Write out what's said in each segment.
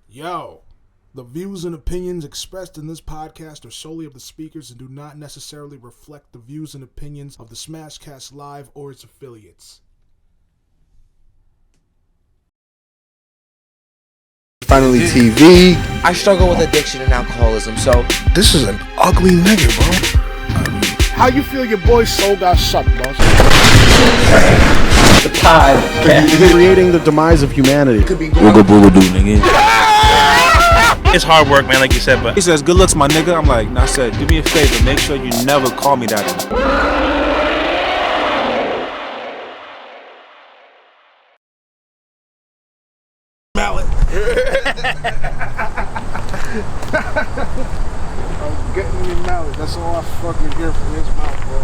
Yo, the views and opinions expressed in this podcast are solely of the speakers and do not necessarily reflect the views and opinions of the Smashcast Live or its affiliates. Finally TV. I struggle with addiction and alcoholism, so This is an ugly nigga, bro. How you feel your boy's soul got sucked, boss? the pod. Creating the demise of humanity. Could be Booga booga doo, nigga. It's hard work, man, like you said, but he says, good looks, my nigga. I'm like, nah, I said, do me a favor, make sure you never call me that anymore. Mallet. I'm getting your mallet. That's all I fucking hear from his mouth, bro.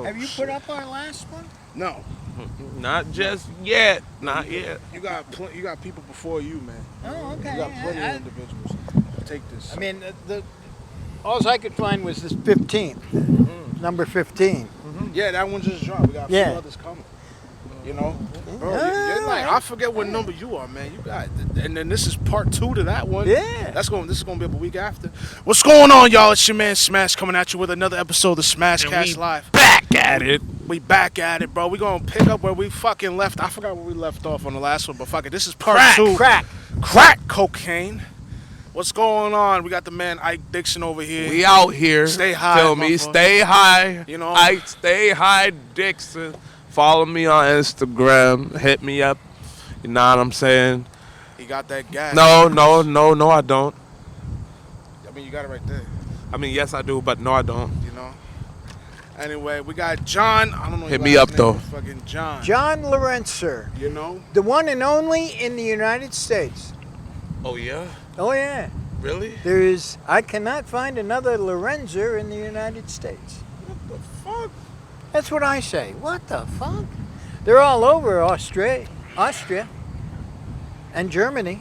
Have you put up our last one? No, Not just yet. Not yet. you got people before you, man. Oh, okay. You got plenty of individuals. Take this. I mean, all I could find was this 15th, number 15. Yeah, that one just dropped. We got a few Yeah. others coming. You know, bro, you're like, I forget what number you are, man. You got, and then this is part 2 to that one. Yeah. This is gonna be up a week after. What's going on, y'all? It's your man Smash coming at you with another episode of the Smashcast Live. Back at it. We back at it, bro. We gonna pick up where we fucking left. I forgot where we left off on the last one, but fuck it. This is part 2. Crack. Cocaine. What's going on? We got the man Ike Dixon over here. We out here. Stay high, Feel me? motherfucker. Stay high. You know? I stay high, Dixon. Follow me on Instagram. Hit me up. You know what I'm saying? He got that gas. No, I don't. I mean, you got it right there. I mean, yes, I do, but no, I don't. You know. Anyway, we got John. I don't know. Hit his me last up, name, though. but Fucking John. John Loruenser, You know. the one and only in the United States. Oh, yeah? Oh, yeah. Really? I cannot find another Lorenzer in the United States. What the fuck? That's what I say. What the fuck? They're all over Austria, and Germany.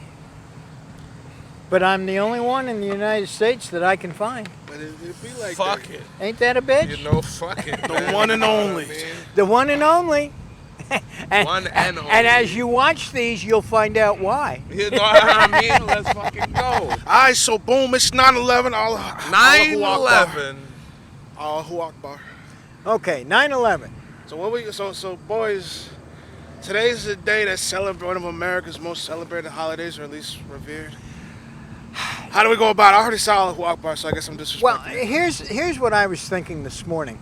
But I'm the only one in the United States that I can find. But it'd be like Fuck that. it. Ain't that a bitch? You know, fuck it. The one and only. The one and only. and, One and only. And as you watch these, you'll find out why. You know what I mean? Let's fucking go. All right, so boom, it's 9/11. 9/11. Allahu Akbar. Okay, 9/11. So what we so boys, today's the day that's one of America's most celebrated holidays, or at least revered. How do we go about it? I already saw Allahu Akbar, so I guess I'm disrespecting. Well, here's what I was thinking this morning.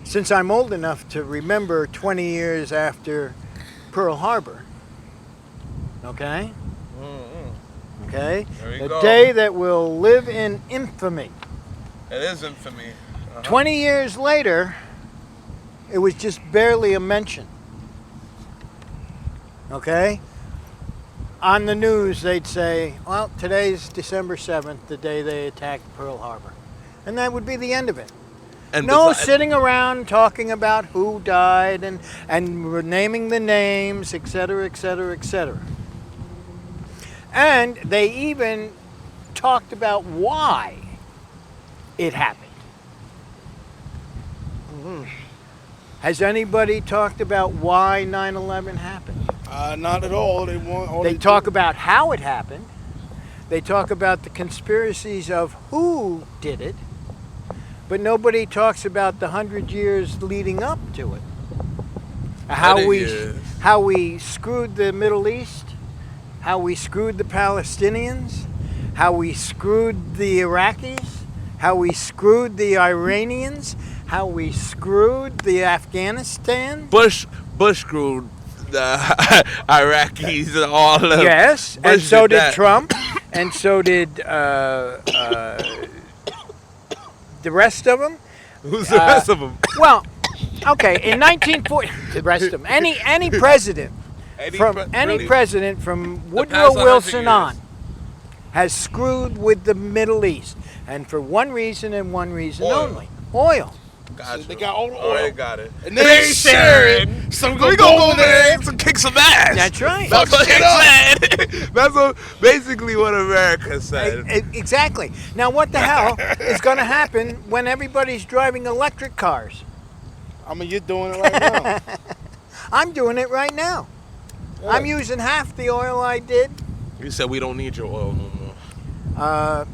Since I'm old enough to remember 20 years after Pearl Harbor. Okay? Okay? There you The go. day that will live in infamy. It is infamy. 20 years later, it was just barely a mention. Okay? On the news, they'd say, well, today's December 7th, the day they attacked Pearl Harbor. And that would be the end of it. And No besides- sitting around talking about who died and naming the names, et cetera, et cetera, et cetera. And they even talked about why it happened. Has anybody talked about why 9/11 happened? Not at all. They talk about how it happened. They talk about the conspiracies of who did it. But nobody talks about the 100 years leading up to it. How we screwed the Middle East, how we screwed the Palestinians, how we screwed the Iraqis, how we screwed the Iranians, how we screwed the Afghanistan. Bush screwed the Iraqis and all of them. Yes, Bush and so did that. Trump, and so did the rest of them. Who's the rest of them? Well, okay, in 1940, the rest of them, any president, any president from Woodrow past 100 Wilson years. on has screwed with the Middle East, and for one reason and one reason Oil. only: oil. Gotcha. They got all the Oh, oil. they got it. And they ain't sharing. So We gonna go over there and kick some ass. That's right. That's what they said. That's what, basically what America said. Exactly. Now, what the hell is going to happen when everybody's driving electric cars? I mean, you're doing it right now. I'm doing it right now. I'm using half the oil I did. You said we don't need your oil no more.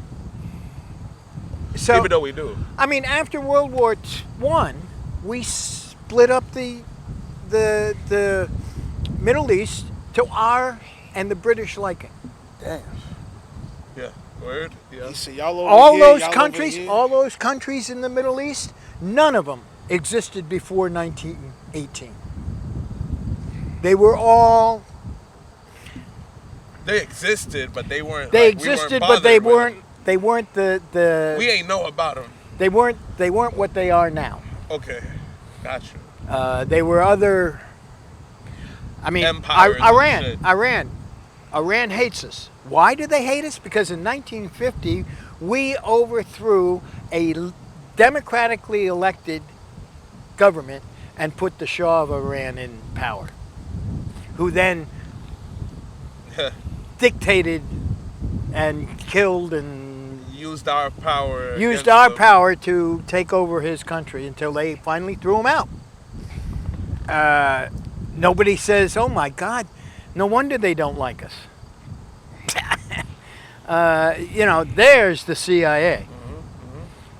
So, Even though we do. I mean, after World War I, we split up the Middle East to our and the British liking. Damn. Yeah. Word? Yeah. You see, y'all over All here, those y'all countries, over here. all those countries in the Middle East, none of them existed before 1918. They were all. They existed, but they weren't. They like, we weren't existed, but bothered they with weren't. them. They weren't the. We ain't know about them. They weren't what they are now. Okay. Got you. They were other. I mean, Empires and shit. Iran hates us. Why do they hate us? Because in 1950 we overthrew a democratically elected government and put the Shah of Iran in power, who then dictated and killed and Used our power. used against our them. power to take over his country until they finally threw him out. Nobody says, "Oh my God, no wonder they don't like us." There's the CIA.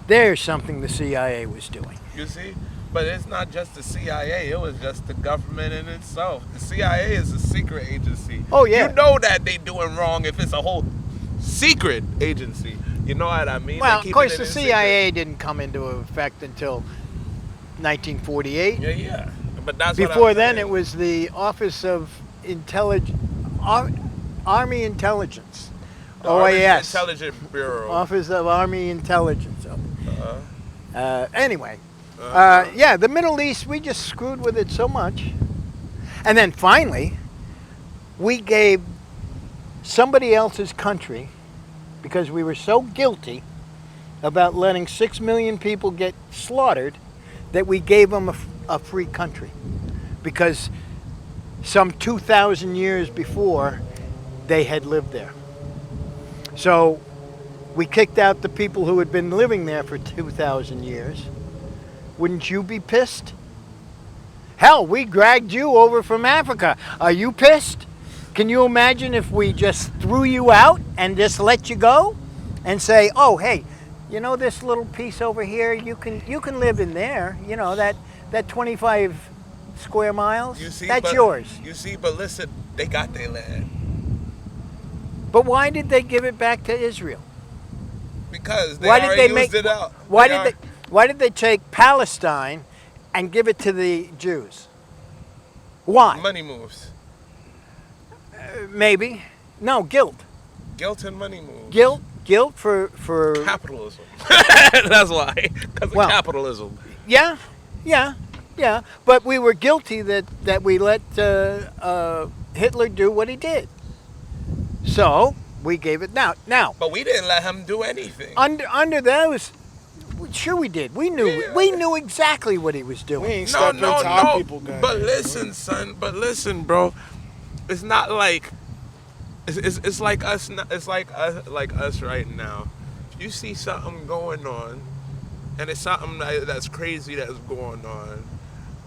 There's something the CIA was doing. You see? But it's not just the CIA. It was just the government in itself. The CIA is a secret agency. Oh, yeah. You know that they doing wrong if it's a whole secret agency. You know what I mean? Well, They of course, keeping the it in CIA didn't come into effect until 1948. secret. Yeah. But that's Before what I'm then, saying. it was the Office of Army Intelligence, The Army OAS, Intelligence Bureau. Office of Army Intelligence. Anyway, Uh-huh. yeah, the Middle East, we just screwed with it so much, and then finally, we gave somebody else's country, because we were so guilty about letting 6 million people get slaughtered, that we gave them a free country, because some 2,000 years before they had lived there. So we kicked out the people who had been living there for 2,000 years. Wouldn't you be pissed? Hell, we dragged you over from Africa. Are you pissed? Can you imagine if we just threw you out and just let you go and say, "Oh, hey, you know this little piece over here, you can live in there, you know, that 25 square miles, You see, that's but, yours." You see, but listen, they got their land. But why did they give it back to Israel? Because they Why did already they used make it out. Why did they take Palestine and give it to the Jews? Why? Money moves. Maybe. No, guilt. Guilt and money moves. Guilt for Capitalism. That's why. Because Well- of capitalism. Yeah. But we were guilty that we let Hitler do what he did. So we gave it now. But we didn't let him do anything. Under those, sure we did. We knew exactly what he was We doing. ain't stepping into our people, guys. But listen, son. But listen, bro. It's not like it's like us. It's like us right now. You see something going on, and it's something that's crazy that's going on.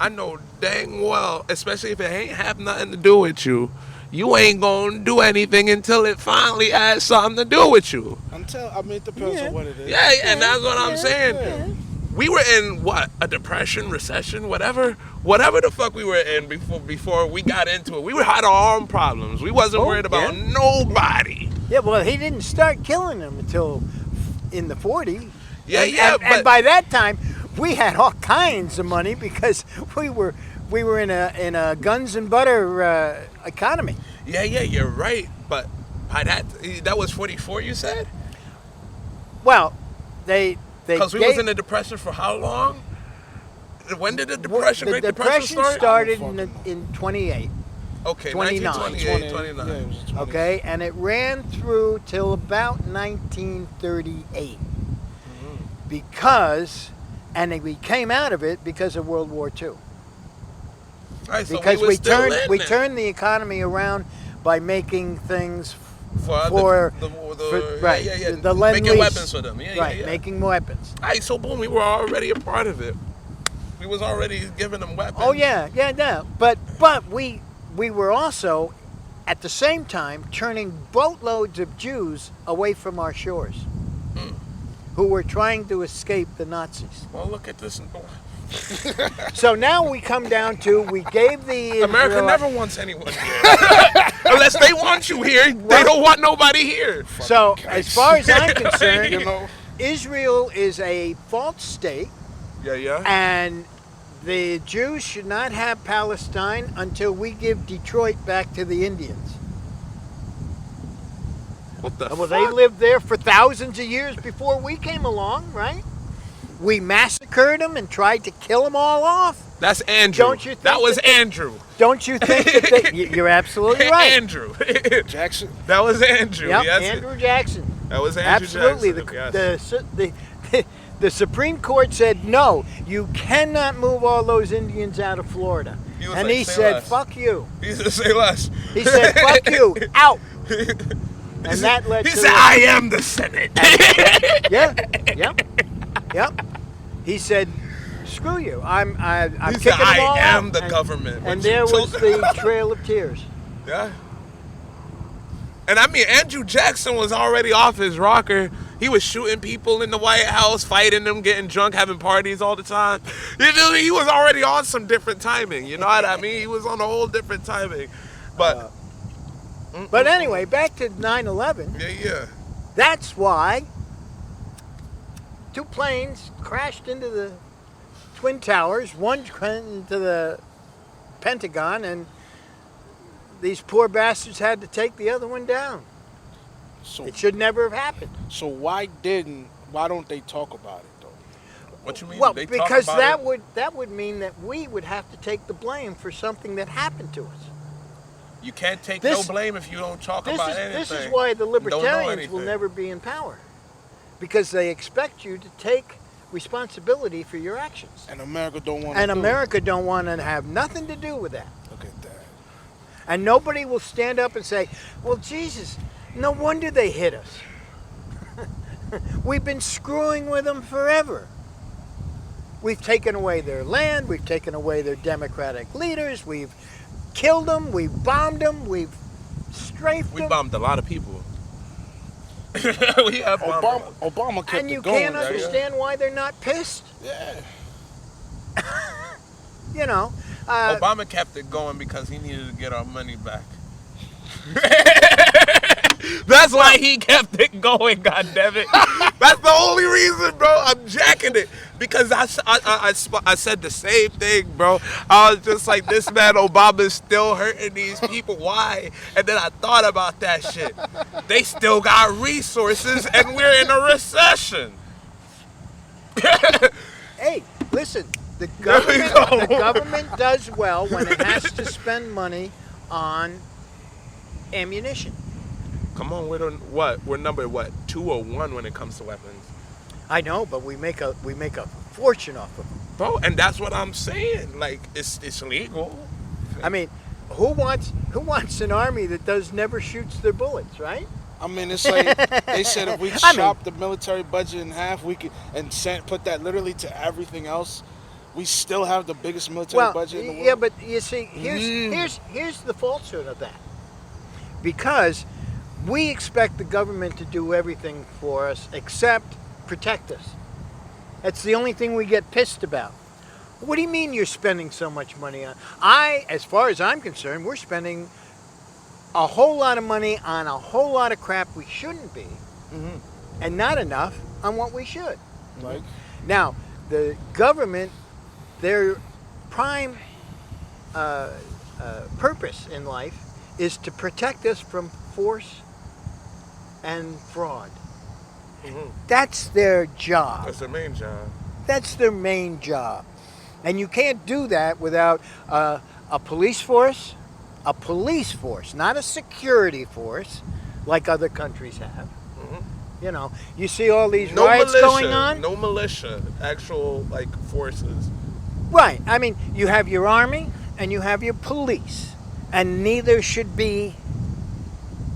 I know dang well, especially if it ain't have nothing to do with you, you ain't gonna do anything until it finally has something to do with you. It depends on what it is. Yeah, and that's what I'm saying. We were in what, a depression, recession, whatever the fuck we were in before we got into it. We had our own problems. We wasn't worried about nobody. Yeah, well, he didn't start killing them until in the 40s. but And by that time, we had all kinds of money because we were in a guns and butter economy. yeah, you're right. But by that was 44, you said? Well, they Because we was in a depression for how long? When did the depression, the Great depression Depression start? started in 28. Okay, 29. 1928, 20, 29. yeah, it was 20. Okay, and it ran through till about 1938 and we came out of it because of World War II. All right, so Because we, was still in there. turned the economy around by making things for right, yeah. the making Lend-Lease. weapons for them. Yeah. Making weapons. All right, so boom, we were already a part of it. We was already giving them weapons. Oh yeah. But we were also at the same time turning boatloads of Jews away from our shores, who were trying to escape the Nazis. Well, look at this. So now we come down to we gave the America never wants anyone here. Unless they want you here, they don't want nobody here. So as far as I'm concerned, You know, Israel is a false state, Yeah. and the Jews should not have Palestine until we give Detroit back to the Indians. What the Well, fuck? they lived there for thousands of years before we came along, right? We massacred them and tried to kill them all off. That's Andrew. Don't you think that was that- Andrew. Don't you think that you're absolutely right? Andrew. Jackson. That was Andrew. Yep, Yes. Andrew Jackson. That was Andrew Absolutely. Jackson. The Supreme Court said, no, you cannot move all those Indians out of Florida. He was And like, he "Say said, less." fuck you. He used to say less. He said, fuck you, out. And that led He to... said, I am the Senate. Yep. He said, screw you. I'm He kicking said, them all I am out." the government. And What you there was told- the Trail of Tears. Yeah. And I mean, Andrew Jackson was already off his rocker. He was shooting people in the White House, fighting them, getting drunk, having parties all the time. You know, he was already on some different timing. You know what I mean? He was on a whole different timing. But But anyway, back to 9/11. yeah. That's why 2 planes crashed into the Twin Towers, one into the Pentagon, and these poor bastards had to take the other one down. So, It should never have happened. so why don't they talk about it though? What you mean? Well, They talk because about that would mean that we would have to take the blame for something that happened to us. You can't take This- no blame if you don't talk about anything. This is why the and don't know libertarians will anything. never be in power, because they expect you to take responsibility for your actions. And America don't want. And America don't want to have nothing to do with that. Look at that. And nobody will stand up and say, well, Jesus, no wonder they hit us. We've been screwing with them forever. We've taken away their land. We've taken away their democratic leaders. We've killed them. We've bombed them. We've strafed We them. bombed a lot of people. We have bombed. Obama kept And you it going. can't right? understand why they're not pissed. Yeah. You know. Obama kept it going because he needed to get our money back. That's why he kept it going, goddammit. That's the only reason, bro. I'm jacking it. Because I said the same thing, bro. I was just like, this man Obama's still hurting these people. Why? And then I thought about that shit. They still got resources and we're in a recession. Hey, listen. The There we government, go. the government does well when it has to spend money on ammunition. Come on, we're number 201 when it comes to weapons. I know, but we make a fortune off of them. Bro, and that's what I'm saying. Like, it's legal. I mean, who wants an army that never shoots their bullets, right? I mean, it's like they said if we I mean- chop the military budget in half, we could put that literally to everything else. We still have the biggest military budget in the world. yeah, but you see, here's the falsehood of that. Because we expect the government to do everything for us except protect us. That's the only thing we get pissed about. What do you mean you're spending so much money on? As far as I'm concerned, we're spending a whole lot of money on a whole lot of crap we shouldn't be, and not enough on what we should. Like, Now, the government, their prime purpose in life is to protect us from force and fraud. That's their job. That's their main job. That's their main job. And you can't do that without a police force, not a security force like other countries have. You know, you see all these riots going on. No militia. Actual, like, forces. Right. I mean, you have your army and you have your police, and neither should be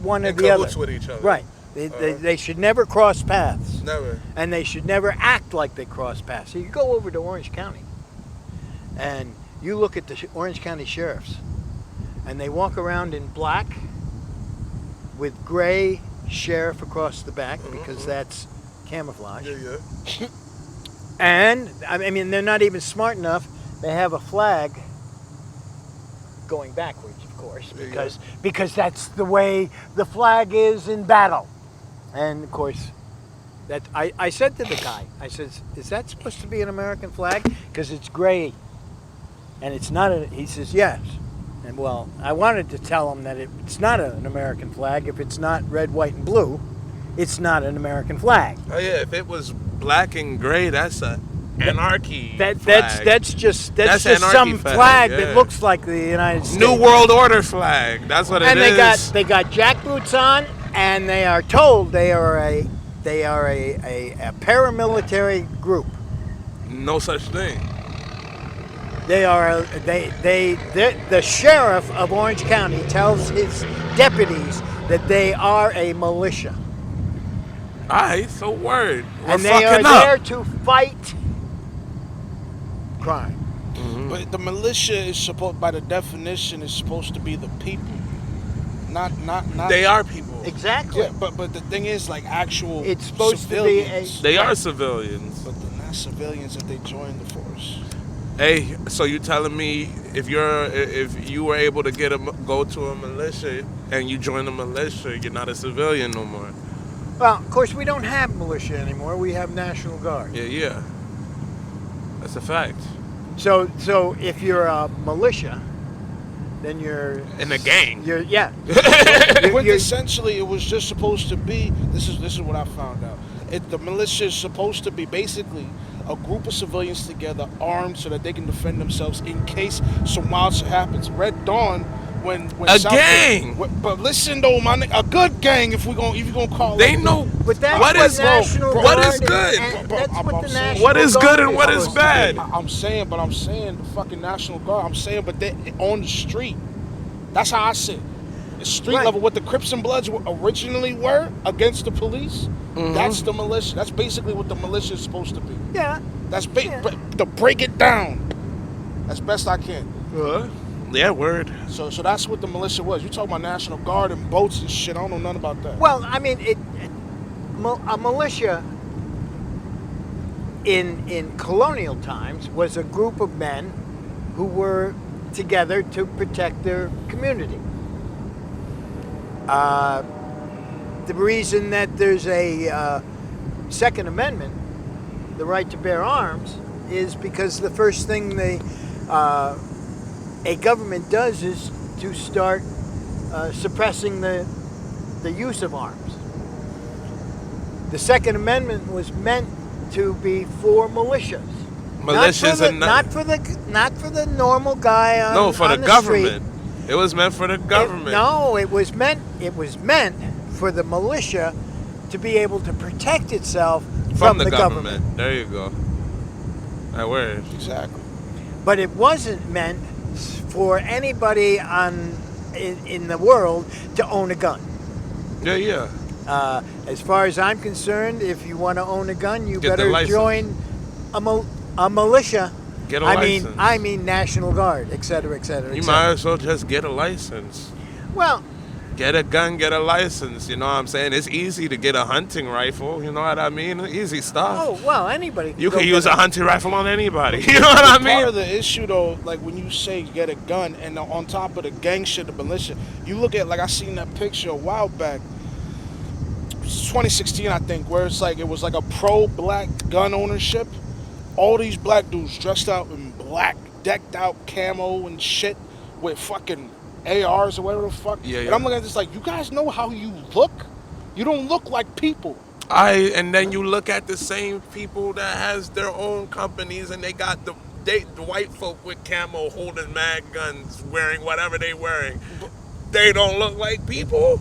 one or In the other. cahoots with each other. Right. They should never cross paths. Never. And they should never act like they cross paths. So you go over to Orange County, And you look at the Orange County sheriffs, and they walk around in black with gray sheriff across the back because that's camouflage. Yeah. And I mean, they're not even smart enough. They have a flag going backwards, of course, because that's the way the flag is in battle. And of course, that I said to the guy, I said, "Is that supposed to be an American flag? Because it's gray, and it's not." He says, "Yes." And well, I wanted to tell him that it's not an American flag. If it's not red, white, and blue, it's not an American flag. Oh yeah, if it was black and gray, that's a anarchy flag. That's just That's some anarchy flag yeah. that looks like the United States. New World Order flag. That's what and it is. they got jackboots on, and they are told they are a paramilitary group. No such thing. The sheriff of Orange County tells his deputies that they are a militia. Alright, so word. We're And they are fucking up. there to fight crime. But the militia is supposed, by the definition, is supposed to be the people. Not. They are people. Exactly. Yeah, but the thing is, like, actual It's supposed civilians. to They are civilians. But they're not civilians if they join the force. Hey, so you telling me if you were able to go to a militia and you join the militia, you're not a civilian no more? Well, of course, we don't have militia anymore. We have National Guard. Yeah. That's a fact. So if you're a militia, then you're In a gang. You're yeah. Essentially, it was just supposed to be. This is what I found out. The militia is supposed to be basically a group of civilians together, armed, so that they can defend themselves in case some wild shit happens. Red Dawn, when A South gang. But listen though, my nigga, a good gang. If you gonna call They it, know But that's what is National bro, what Guard is good. and Bro, that's I'm what the saying- National What is Guard good and what is supposed to bad? be. I'm saying the fucking National Guard. I'm saying, but they on the street. That's how I see it. The street Right. level, what the Crips and Bloods originally were against the police. That's the militia. That's basically what the militia is supposed to be. Yeah. That's Yeah. to break it down as best I can. Yeah, word. So that's what the militia was. You talking about National Guard and boats and shit? I don't know nothing about that. Well, I mean, a militia in colonial times was a group of men who were together to protect their community. The reason that there's a Second Amendment, the right to bear arms, is because the first thing a government does is to start suppressing the use of arms. The Second Amendment was meant to be for militias. Militias not for the normal guy on no, for on the street. government. It was meant for the government. It was meant for the militia to be able to protect itself from the government. There you go. That word. Exactly. But it wasn't meant for anybody in the world to own a gun. Yeah. As far as I'm concerned, if you want to own a gun, you Get the better license. join a militia. Get a license. I mean National Guard, et cetera, et cetera. You et might cetera. as well just get a license. Well, Get a gun, get a license. You know what I'm saying? It's easy to get a hunting rifle. You know what I mean? Easy stuff. oh well, anybody. You can can go use get a hunting rifle on anybody. You know what I Part mean? of the issue though, like when you say get a gun, and on top of the gang shit, the militia, you look at, like, I seen that picture a while back. It was 2016, I think, where it's like it was like a pro-black gun ownership. All these black dudes dressed out in black, decked out camo and shit with fucking ARs or whatever the fuck. Yeah. And I'm looking at this like, you guys know how you look? You don't look like people. And then you look at the same people that has their own companies, and they got the white folk with camo holding mag guns, wearing whatever they wearing. They don't look like people.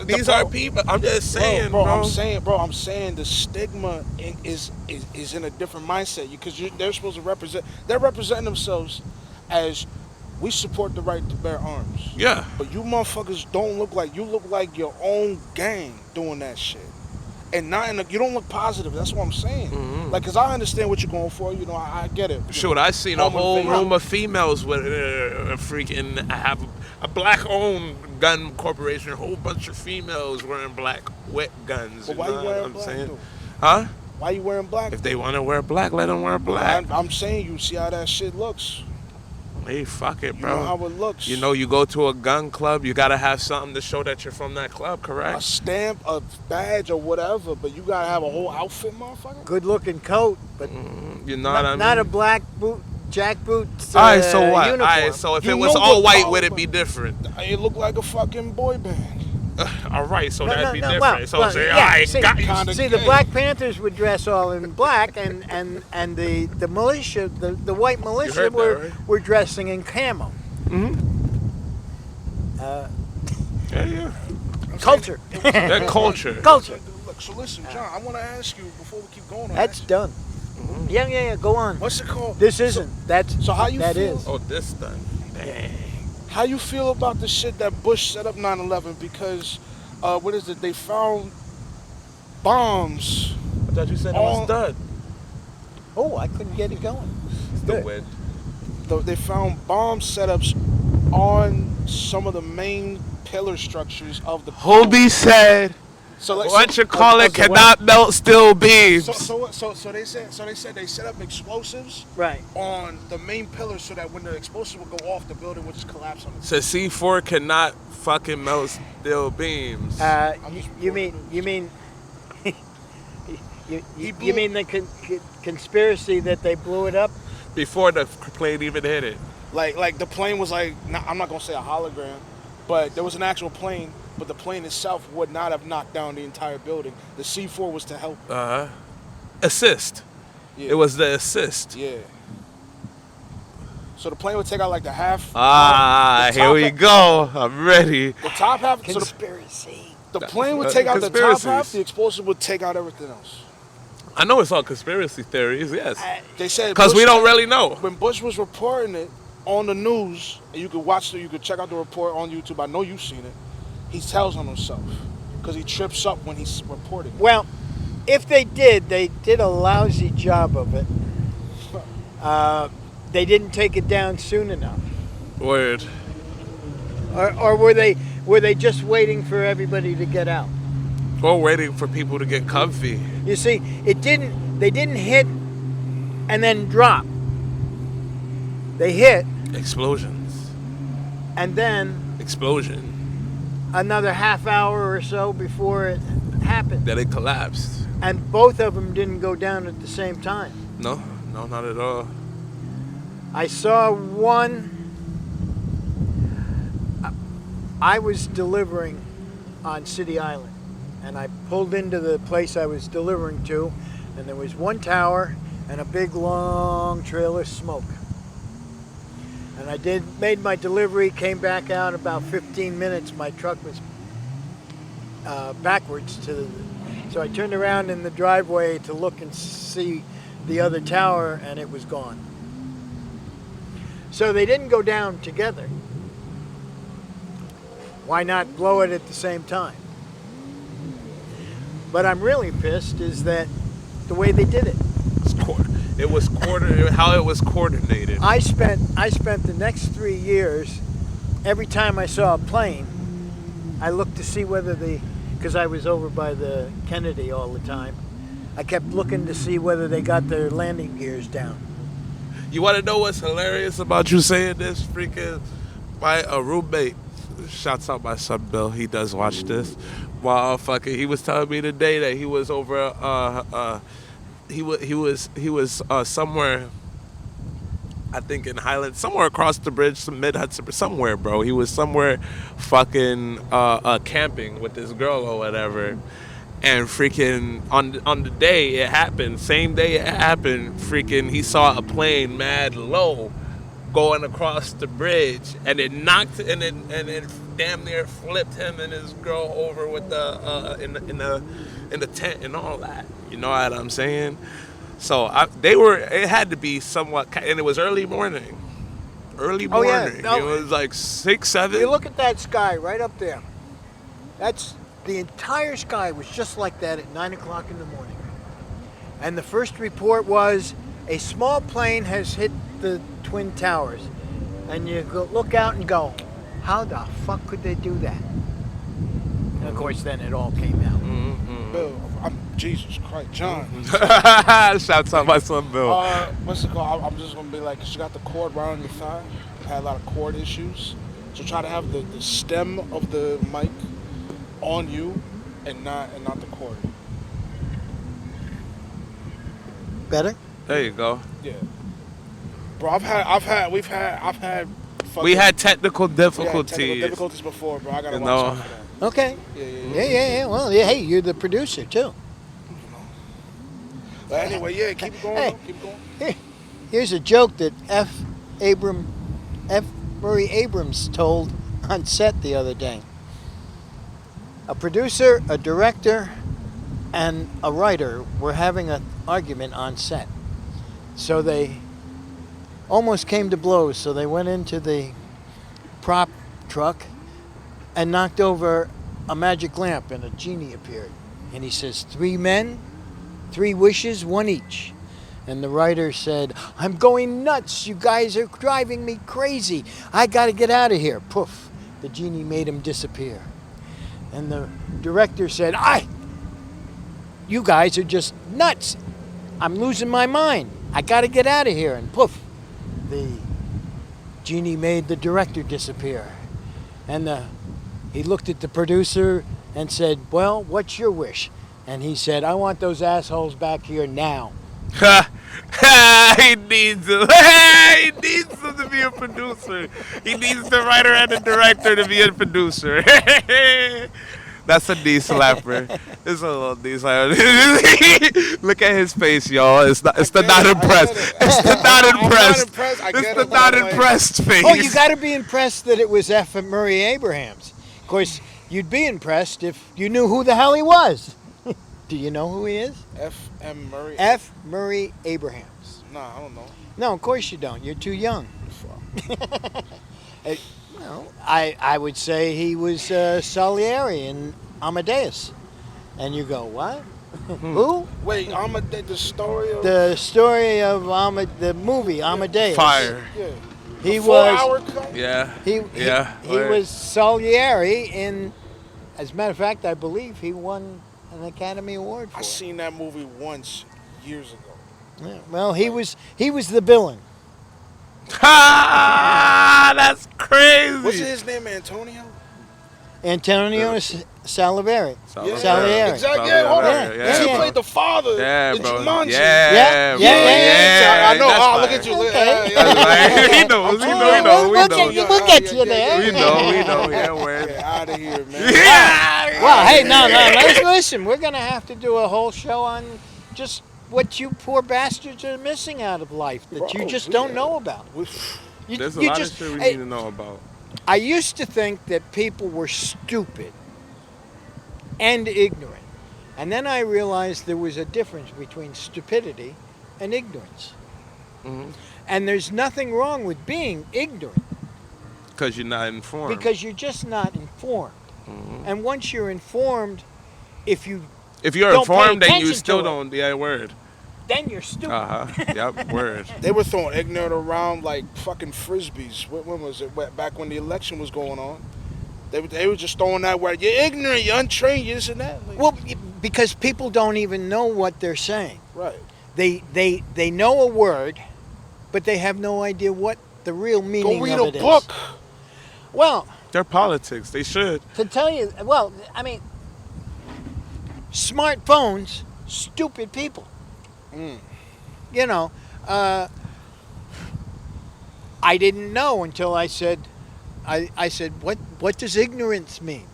These are people. I'm just saying, bro. I'm saying the stigma is in a different mindset, because they're supposed to represent. They're representing themselves as, we support the right to bear arms. Yeah. But you motherfuckers don't look like, you look like your own gang doing that shit. and not in a, you don't look positive. That's what I'm saying. Like, cause I understand what you're going for. You know, I get it. Shoot, I seen a Home whole invasion. room of females with freaking have a black-owned gun corporation. A whole bunch of females wearing black wet guns. But why you know wearing what I'm black, saying? though? Huh? Why you wearing black? If they want to wear black, let them wear black. I'm saying, you see how that shit looks. Hey, fuck it, You bro. know how it looks. You know, you go to a gun club, you gotta have something to show that you're from that club, a correct? stamp, a badge, or whatever, but you gotta have a whole outfit, motherfucker. Good looking coat, but You know what I mean? not a black boot, jackboot All right, so what? uniform. All right, so if You it was know all what white, color, would it but- be different? It looked like a fucking boy band. All right, so No, that'd no, be no, different. well, So well, say, yeah, all right, see, got you. kinda See, the gay. Black Panthers would dress all in black, and the militia, the white militia heard that, right? were dressing in camo. Yeah. Culture. That culture. Culture. Look, so listen, John, I want to ask you before we keep going on That's that. done. Yeah, go on. What's it called? This isn't. That's so how you that feel? is. Oh, this done. Dang. How you feel about the shit that Bush set up 9/11? Because, what is it? They found bombs. I thought you said it Oh. was done. Oh, I couldn't get it going. It's the Good. wind. They found bomb setups on some of the main pillar structures of the. Hobie said, So like, what you call it of the cannot melt steel beams. So they said they set up explosives Right. on the main pillars so that when the explosive would go off, the building would just collapse on itself. So C4 cannot fucking melt steel beams. You mean you blew- mean the conspiracy that they blew it up? Before the plane even hit it. Like the plane was like, I'm not gonna say a hologram, but there was an actual plane, but the plane itself would not have knocked down the entire building. The C4 was to help. Assist. Yeah. It was the assist. Yeah. So the plane would take out like the half. Ah, the here top we half- go. I'm ready. The top half. So Conspiracy. the plane would take out the top Conspiracies. half. The explosive would take out everything else. I know it's all conspiracy theories, yes. They said Because we Bush- don't really know. When Bush was reporting it on the news, and you could check out the report on YouTube. I know you've seen it. He tells on himself because he trips up when he's reporting. Well, if they did a lousy job of it. They didn't take it down soon enough, Word. or were they just waiting for everybody to get out? Or waiting for people to get comfy. You see, they didn't hit and then drop. They hit Explosions. and then Explosion. another half hour or so before it happened. That it collapsed. And both of them didn't go down at the same time. No, not at all. I saw one. I was delivering on City Island, and I pulled into the place I was delivering to, and there was one tower and a big long trail of smoke. And I made my delivery, came back out about 15 minutes. My truck was backwards so I turned around in the driveway to look and see the other tower, and it was gone. So they didn't go down together. Why not blow it at the same time? But I'm really pissed is that the way they did it. How it was coordinated. I spent the next 3 years, every time I saw a plane, I looked to see whether because I was over by the Kennedy all the time, I kept looking to see whether they got their landing gears down. You want to know what's hilarious about you saying this? Freaking, my roommate, shouts out my son Bill. He does watch this. Motherfucker, he was telling me today that he was over. He was somewhere. I think in Highland, somewhere across the bridge, some mid Hudson, somewhere, bro. He was somewhere, fucking camping with this girl or whatever. And freaking on the day it happened, same day it happened, freaking he saw a plane mad low going across the bridge, and it knocked and it damn near flipped him and his girl over with in the tent and all that. You know what I'm saying? So it had to be somewhat, and it was early morning. Oh, yeah. No. It was like 6, 7. You look at that sky right up there. That's The entire sky was just like that at 9 o'clock in the morning. And the first report was a small plane has hit the Twin Towers. And you go, look out and go, how the fuck could they do that? And of course, then it all came out. Bill, Jesus Christ, John. Shouts out my son Bill. What's it called? I'm just gonna be like, 'cause you got the cord right on your thigh. I've had a lot of cord issues, so try to have the stem of the mic on you, and not the cord. Better? There you go. Yeah, bro. We've had. We had technical We had difficulties. technical difficulties before, bro. I gotta You watch know. out for that. Okay. Yeah. Well, yeah, hey, you're the producer, too. But anyway, yeah, keep it going. Hey. Bro. Keep it going. Here's a joke that F. Murray Abrams told on set the other day. A producer, a director, and a writer were having an argument on set. So they almost came to blows. So they went into the prop truck and knocked over a magic lamp, and a genie appeared. And he says, 3 men, 3 wishes, 1 each. And the writer said, I'm going nuts. You guys are driving me crazy. I got to get out of here. Poof. The genie made him disappear. And the director said, you guys are just nuts. I'm losing my mind. I got to get out of here. And poof. The genie made the director disappear. And he looked at the producer and said, well, what's your wish? And he said, I want those assholes back here now. He needs him. He needs him to be a producer. He needs the writer and the director to be a producer. That's a knee slapper. It's a little knee slapper. Look at his face, y'all. It's the not impressed. It's the not impressed. It's the not impressed face. Oh, you got to be impressed that it was F. Murray Abrahams. Of course, you'd be impressed if you knew who the hell he was. Do you know who he is? F.M. Murray. F. Murray Abrahams. Nah, I don't know. No, of course you don't. You're too young. I would say he was Salieri in Amadeus. And you go, what? Who? Wait, the story of The story of the movie Amadeus. Fire. yeah. He The was 4-hour cut? Yeah. he was Salieri in. As a matter of fact, I believe he won an Academy Award for I it. seen that movie once years ago. Yeah, well, he was the villain. That's crazy. What's his name? Antonio? Antonio Salieri. Salieri. Exactly. Yeah, hold on. Yeah, He yeah. played the father Yeah, in bro. Jumanji. Yeah, bro. Yeah. I know. That's Oh, look fire. at you. Okay. He knows. We'll get you there. We know. Yeah, word. Get out of here, man. Yeah. Well, hey, no. Listen, we're going to have to do a whole show on just what you poor bastards are missing out of life that you Bro, just we don't got- know about. There's a You lot just- of shit we hey, need to know about. I used to think that people were stupid and ignorant. And then I realized there was a difference between stupidity and ignorance. Mhm. And there's nothing wrong with being ignorant Because you're not informed. because you're just not informed. And once you're informed, if you're don't pay informed, then you attention still to it. don't. Yeah, word. then you're stupid. Yep, word. They were throwing ignorant around like fucking frisbees. When was it? Back when the election was going on. They were just throwing that word. You're ignorant. You're untrained. You're this and that. Like, Well, because people don't even know what they're saying. right. They know a word, but they have no idea what the real meaning Go read of a it is. book. Well, They're politics. They should. to tell you, well, I mean, smartphones, stupid people. You know, I didn't know until I said, I said, what does ignorance mean?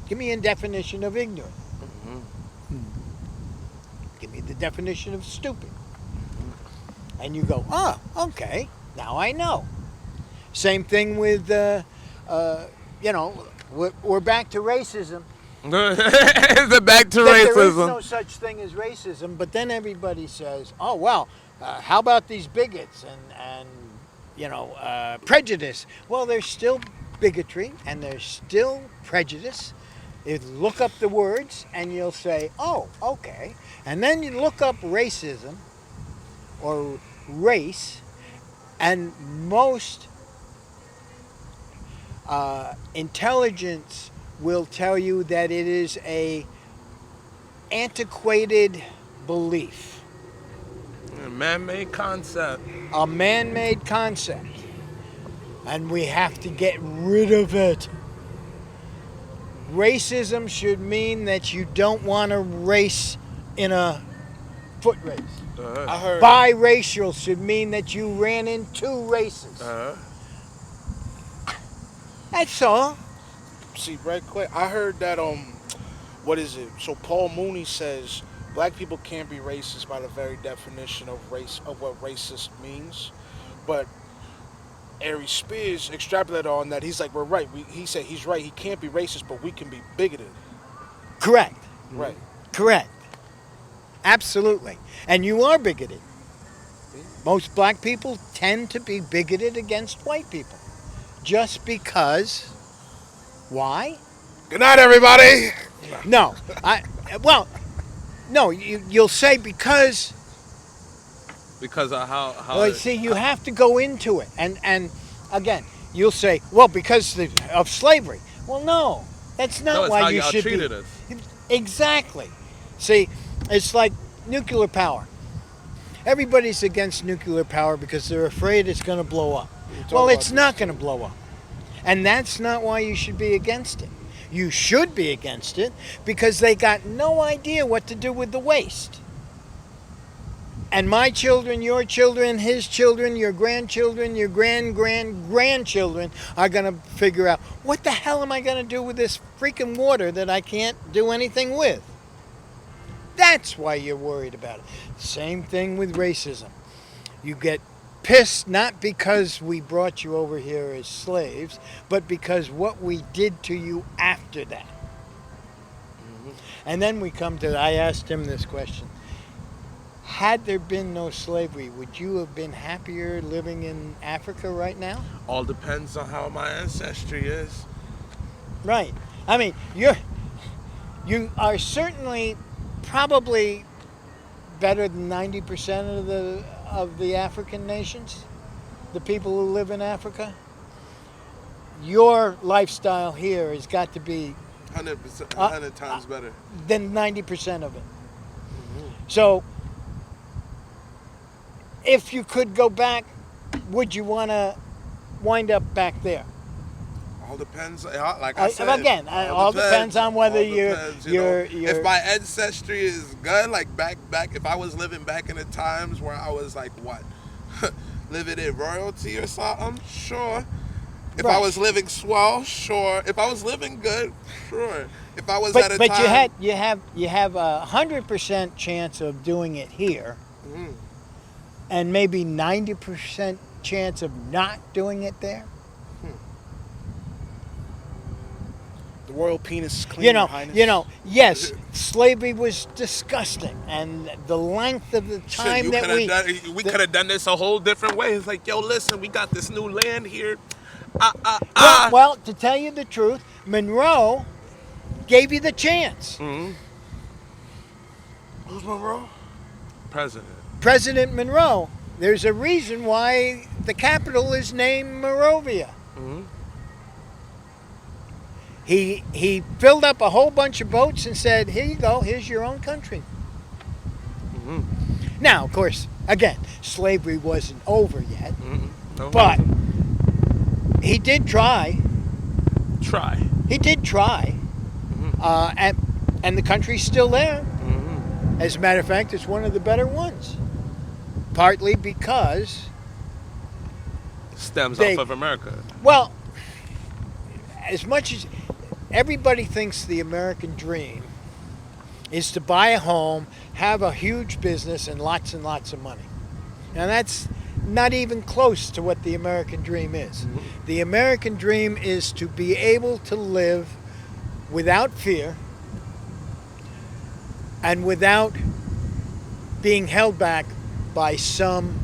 Give me a definition of ignorant. Give me the definition of stupid. And you go, oh, okay, now I know. Same thing with, you know, we're back to racism. The back to That there is racism. no such thing as racism, but then everybody says, oh, well, how about these bigots and you know, prejudice? Well, there's still bigotry and there's still prejudice. Look up the words and you'll say, oh, okay. And then you look up racism or race, and most intelligence will tell you that it is a antiquated belief, A man-made concept. a man-made concept, and we have to get rid of it. Racism should mean that you don't want to race in a foot race. I heard. Biracial should mean that you ran in two races. That's all. See, right quick. I heard that what is it? So Paul Mooney says black people can't be racist by the very definition of race of what racist means, but Ari Spears extrapolated on that. He's like, we're right. He said he's right. He can't be racist, but we can be bigoted. Correct. Right. Correct. Absolutely. And you are bigoted. Most black people tend to be bigoted against white people. Just because. Why? Good night, everybody. No. No, you'll say because. Because of how Well, see, you have to go into it. And again, you'll say, well, because of slavery. Well, no. That's not it's why how you y'all should treated be. us. Exactly. See, it's like nuclear power. Everybody's against nuclear power because they're afraid it's going to blow up. Well, it's not going to blow up. And that's not why you should be against it. You should be against it because they got no idea what to do with the waste. And my children, your children, his children, your grandchildren, your grandchildren are going to figure out, what the hell am I going to do with this freaking water that I can't do anything with? That's why you're worried about it. Same thing with racism. You get pissed not because we brought you over here as slaves, but because what we did to you after that. Mm-hmm. And then we come to, I asked him this question. Had there been no slavery, would you have been happier living in Africa right now? All depends on how my ancestry is. Right. I mean, you are certainly probably better than 90% of the African nations, the people who live in Africa. Your lifestyle here has got to be 100%, 100 times better than 90% of it. Mm-hmm. So, if you could go back, would you want to wind up back there? All depends. Like I said, again, all depends on whether you're. If my ancestry is good, like back, if I was living back in the times where I was like what, living in royalty or something, sure. If I was living swell, sure. If I was living good, sure. If I was at a time, but you have 100% chance of doing it here, and maybe 90% chance of not doing it there. The royal penis is clean, Your Highness. Yes, slavery was disgusting, and the length of the time we could have done this a whole different way. It's like, yo, listen, we got this new land here. Well, to tell you the truth, Monroe gave you the chance. Mm-hmm. Who's Monroe? President Monroe. There's a reason why the capital is named Monrovia. Mm-hmm. He filled up a whole bunch of boats and said, here you go, here's your own country. Mm-hmm. Now, of course, again, slavery wasn't over yet, No. but he did try. He did try. Mm-hmm. And the country's still there. Mm-hmm. As a matter of fact, it's one of the better ones. Partly because... Stems off of America. Well, as much as everybody thinks the American dream is to buy a home, have a huge business, and lots of money. Now that's not even close to what the American dream is. Mm-hmm. The American dream is to be able to live without fear and without being held back by some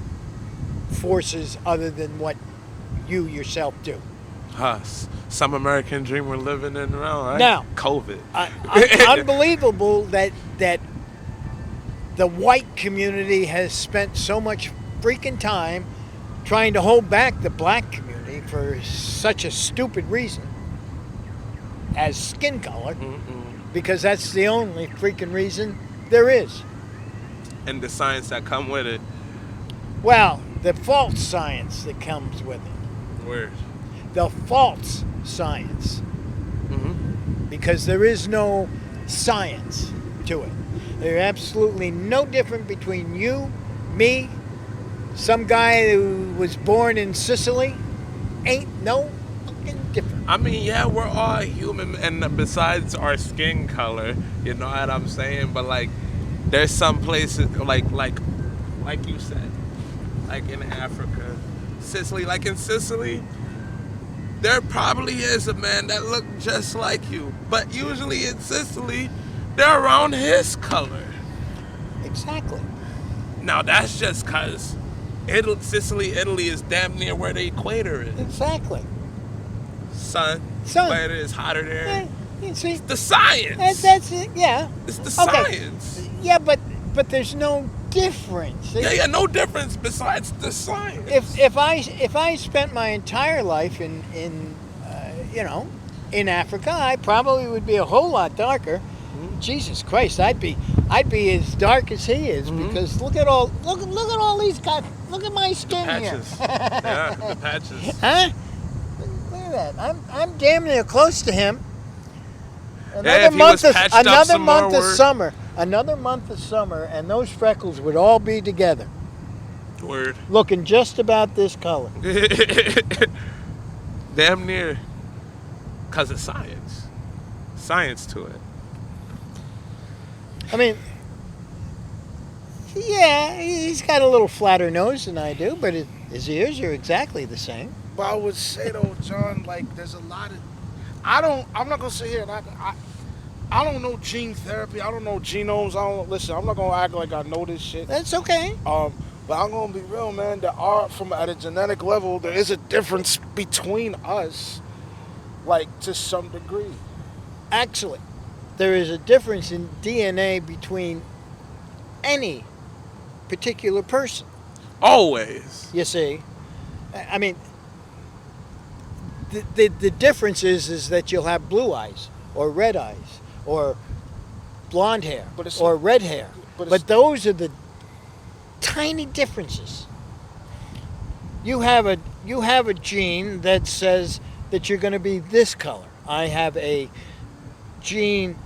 forces other than what you yourself do. Some American dream we're living in now, right? Now, COVID. unbelievable that the white community has spent so much freaking time trying to hold back the black community for such a stupid reason as skin color, because that's the only freaking reason there is. And the science that come with it. Well, the false science that comes with it. Word. The false science. Because there is no science to it. There's absolutely no difference between you, me, some guy who was born in Sicily. Ain't no fucking difference. I mean, yeah, we're all human, and besides our skin color, you know what I'm saying? But like, there's some places like you said, like in Africa, Sicily. Like in Sicily, there probably is a man that looked just like you, but usually in Sicily, they're around his color. Exactly. Now that's just cause Sicily, Italy is damn near where the equator is. Exactly. Sun. Equator is hotter there. Yeah, you see, The science. that's it. Yeah. It's the Okay. science. Yeah, but there's no difference. Yeah, no difference besides the science. If I spent my entire life in in Africa, I probably would be a whole lot darker. Jesus Christ, I'd be as dark as he is, because look at all these guys. Look at my skin Patches. here. Yeah, the patches. Huh? Look at that. I'm damn near close to him. Yeah, if he was patched up Another some month more, of summer. Another month of summer, and those freckles would all be together, Word. looking just about this color. Damn near. Because of science. Science to it. I mean, yeah, he's got a little flatter nose than I do, but his ears are exactly the same. But I would say though, John, like there's a lot of, I'm not gonna sit here and I don't know gene therapy. I don't know genomes. Listen. I'm not gonna act like I know this shit. That's okay. But I'm gonna be real, man. There are, at a genetic level, there is a difference between us, like to some degree. Actually, there is a difference in DNA between any particular person. Always. You see, I mean, the difference is that you'll have blue eyes or red eyes or blonde hair or red hair. But those are the tiny differences. You have a gene that says that you're going to be this color. I have a gene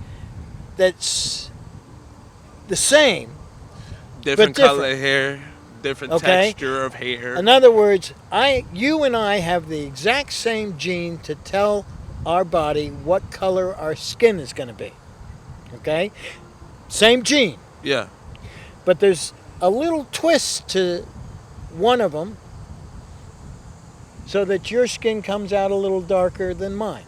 that's the same, Different but color hair, different texture of hair. In other words, you and I have the exact same gene to tell our body what color our skin is going to be. Okay? Same gene. Yeah. But there's a little twist to one of them so that your skin comes out a little darker than mine.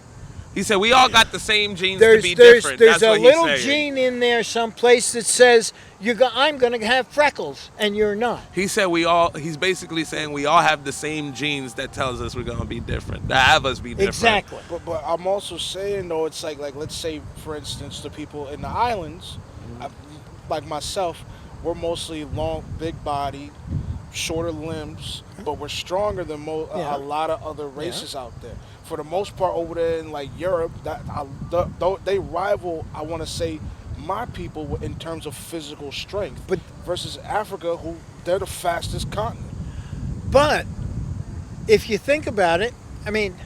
He said we all got the same genes to be different. There's That's a what little he's saying. gene in there someplace that says I'm going to have freckles and you're not. He said he's basically saying we all have the same genes that tells us we're going to be different. That have us be different. Exactly. But I'm also saying though, it's like let's say for instance the people in the islands, like myself, we're mostly long, big bodied, shorter limbs, but we're stronger than a lot of other races out there. For the most part, over there in like Europe, they rival, I want to say, my people in terms of physical strength. But versus Africa, who they're the fastest continent. But if you think about it, I mean,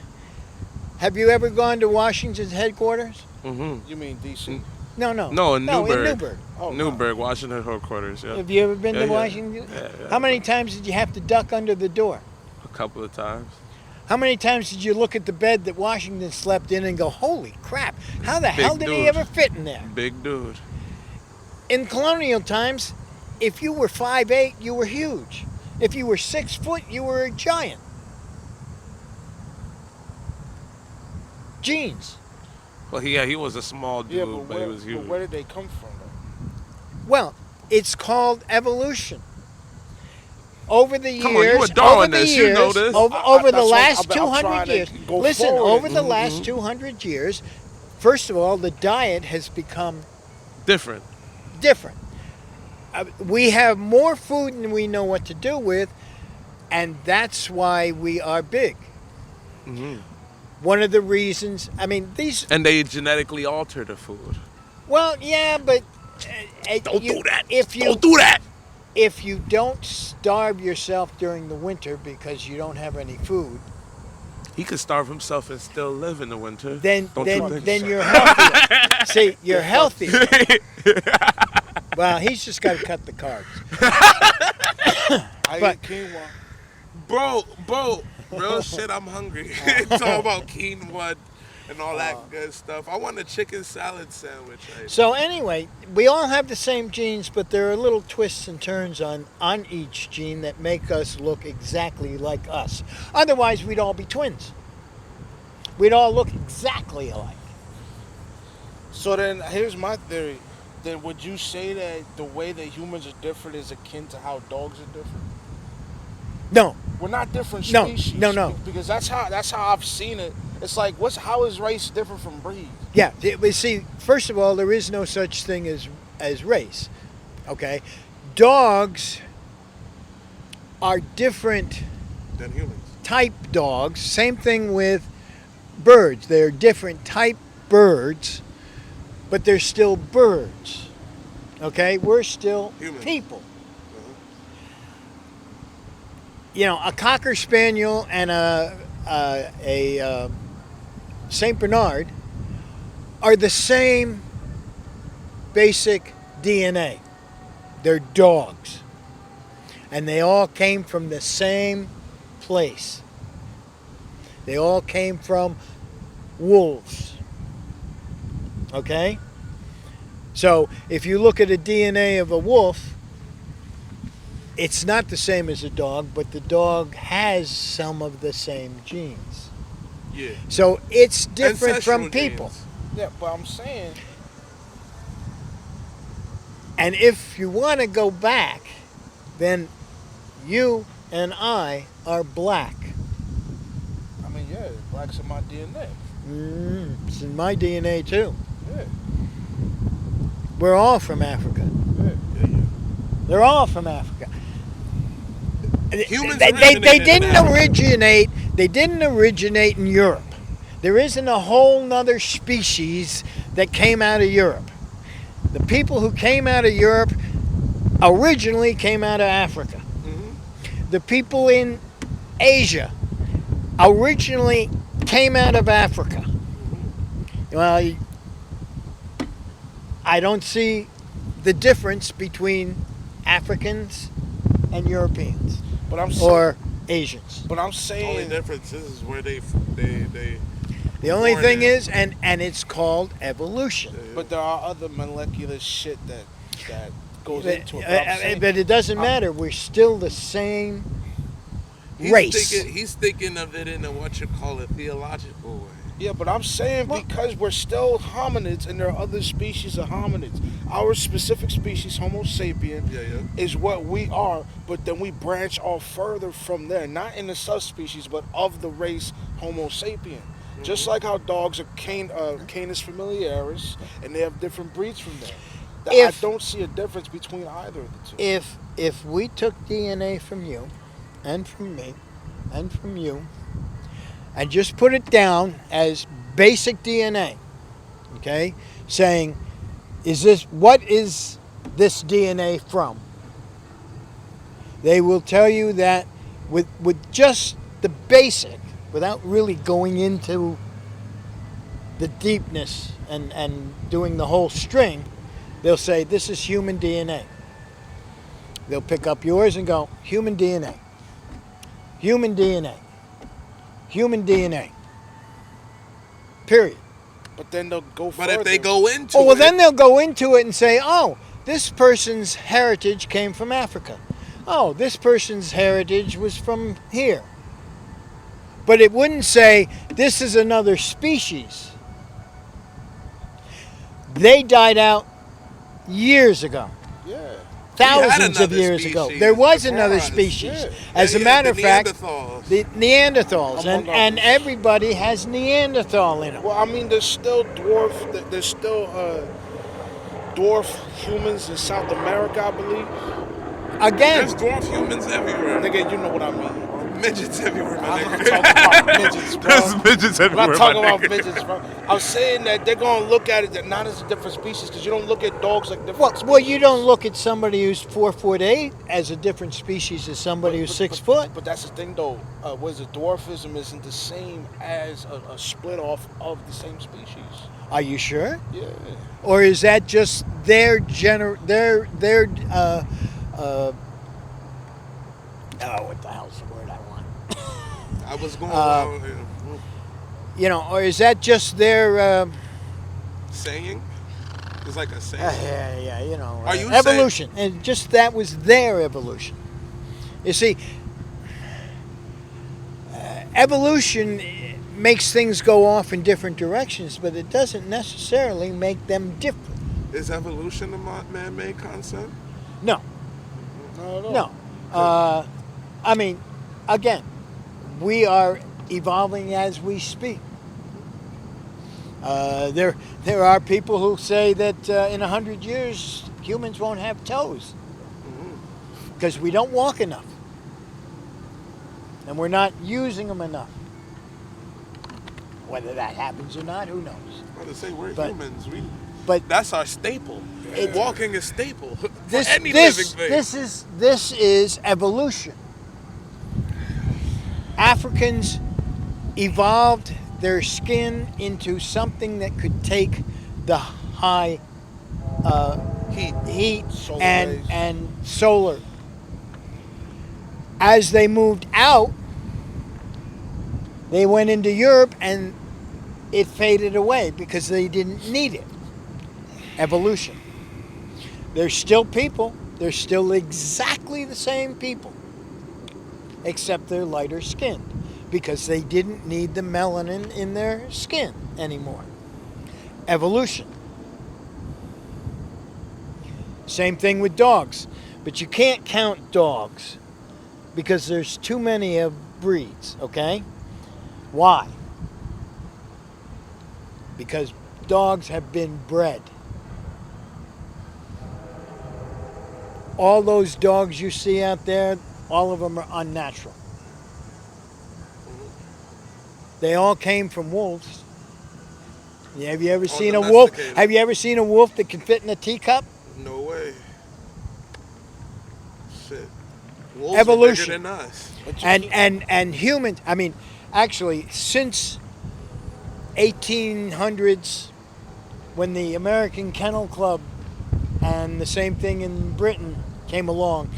have you ever gone to Washington's headquarters? Mm-hmm. You mean DC? No, in Newburgh. No, in Newburgh. Oh, Newburgh, Washington headquarters. Yeah. Have you ever been to Yeah. Washington? Yeah. How many times did you have to duck under the door? A couple of times. How many times did you look at the bed that Washington slept in and go, holy crap, how the Big hell did he dude. ever fit in there? Big dude. In colonial times, if you were 5'8", you were huge. If you were 6 foot, you were a giant. Genes. Well, he was a small dude, Yeah, but he was huge. but where did they come from? Though? Well, it's called evolution. over the years, Come on, you a over the Darwinist, years, you know this. over the that's what last I'm 200 trying to years. go Listen, forward. over the last 200 years, first of all, the diet has become Different. different. We have more food than we know what to do with, and that's why we are big. One of the reasons, I mean, these. And they genetically alter the food. Well, yeah, but Don't do that. If you Don't do that. if you don't starve yourself during the winter because you don't have any food, He could starve himself and still live in the winter. then Don't you think? then you're healthier. See, you're healthy. Well, he's just got to cut the carbs. I But- eat quinoa. Bro, real shit, I'm hungry. Talk about quinoa and all that good stuff. I want a chicken salad sandwich. So anyway, we all have the same genes, but there are little twists and turns on each gene that make us look exactly like us. Otherwise, we'd all be twins. We'd all look exactly alike. So then, here's my theory. Then would you say that the way that humans are different is akin to how dogs are different? No, We're not different No, species. no. Because that's how I've seen it. It's like, how is race different from breed? yeah. See, first of all, there is no such thing as race. Okay, dogs are different Than humans. type dogs. Same thing with birds. They're different type birds, but they're still birds. Okay, we're still Humans. people. You know, a Cocker Spaniel and a Saint Bernard are the same basic DNA. They're dogs, and they all came from the same place. They all came from wolves. Okay? So if you look at a DNA of a wolf, it's not the same as a dog, but the dog has some of the same genes. Yeah. So it's different from Ancestral people. genes. Yeah, but I'm saying, And if you want to go back, then you and I are black. I mean, yeah, black's in my DNA. It's in my DNA too. Yeah, We're all from Africa. yeah. They're all from Africa. Humans They originated in didn't Africa. originate. They didn't originate in Europe. There isn't a whole nother species that came out of Europe. The people who came out of Europe originally came out of Africa. The people in Asia originally came out of Africa. Well, I don't see the difference between Africans and Europeans But I'm saying, or Asians. but I'm The only saying, difference is where they The only born thing in. is, and it's called evolution. but there are other molecular shit that goes But, into it. But I'm saying, but it doesn't matter. We're still the same He's race. He's thinking of it in a theological way. yeah, but I'm saying because we're still hominids and there are other species of hominids. Our specific species, Homo sapien, is what we are, but then we branch off further from there, not in the subspecies, but of the race Homo sapien. Just like how dogs are Canis familiaris, and they have different breeds from there. I don't see a difference between either of the two. If we took DNA from you, and from me, and from you, and just put it down as basic DNA, okay, saying, what is this DNA from? They will tell you that with just the basic, without really going into the deepness and doing the whole string, they'll say, this is human DNA. They'll pick up yours and go, human DNA. Human DNA. Human DNA. Period. But then they'll go But further. if they go into Oh, well, it, then they'll go into it and say, oh, this person's heritage came from Africa. Oh, this person's heritage was from here. But it wouldn't say, this is another species. They died out years ago. Yeah. thousands of another years ago. species. There was The another frogs. species. Yeah. As a Yeah, matter the of fact, Neanderthals. the Neanderthals, Among and others. everybody has Neanderthal in them. Well, I mean, there's still dwarf humans in South America, I believe. Again, There's dwarf humans everywhere. Nigga, you know what I mean. Midgets everywhere, my I'm not nigga. talking about midgets, bro. There's midgets I'm everywhere, not talking my about nigga. midgets, bro. I'm saying that they're gonna look at it not as a different species because you don't look at dogs like different species. well, you don't look at somebody who's 4'8" as a different species as somebody who's 6 foot. But that's the thing, though. What is it? Dwarfism isn't the same as a split off of the same species. Are you sure? Yeah. Or is that just their what the hell's the word I want? I was going You know, or is that just their saying. It's like a saying. yeah, you know, Are you evolution, and just that was their evolution. You see, evolution makes things go off in different directions, but it doesn't necessarily make them different. Is evolution a man-made concept? No, No. no. I mean, again, we are evolving as we speak. There are people who say that in 100 years humans won't have toes because we don't walk enough, and we're not using them enough. Whether that happens or not, who knows? I was to say we're But- humans. But That's our staple. Walking is staple for this any living thing. this is evolution. Africans evolved their skin into something that could take the high heat Solar and rays. and solar. As they moved out, they went into Europe and it faded away because they didn't need it. Evolution. They're still people. They're still exactly the same people, except they're lighter skinned because they didn't need the melanin in their skin anymore. Evolution. Same thing with dogs, but you can't count dogs because there's too many of breeds, okay? Why? Because dogs have been bred. All those dogs you see out there, all of them are unnatural. They all came from wolves. Yeah, have you ever seen a wolf? domesticated. Have you ever seen a wolf that can fit in a teacup? No way. Shit. Wolves Evolution. are bigger than us. And humans, I mean, actually, since 1800s, when the American Kennel Club and the same thing in Britain came along,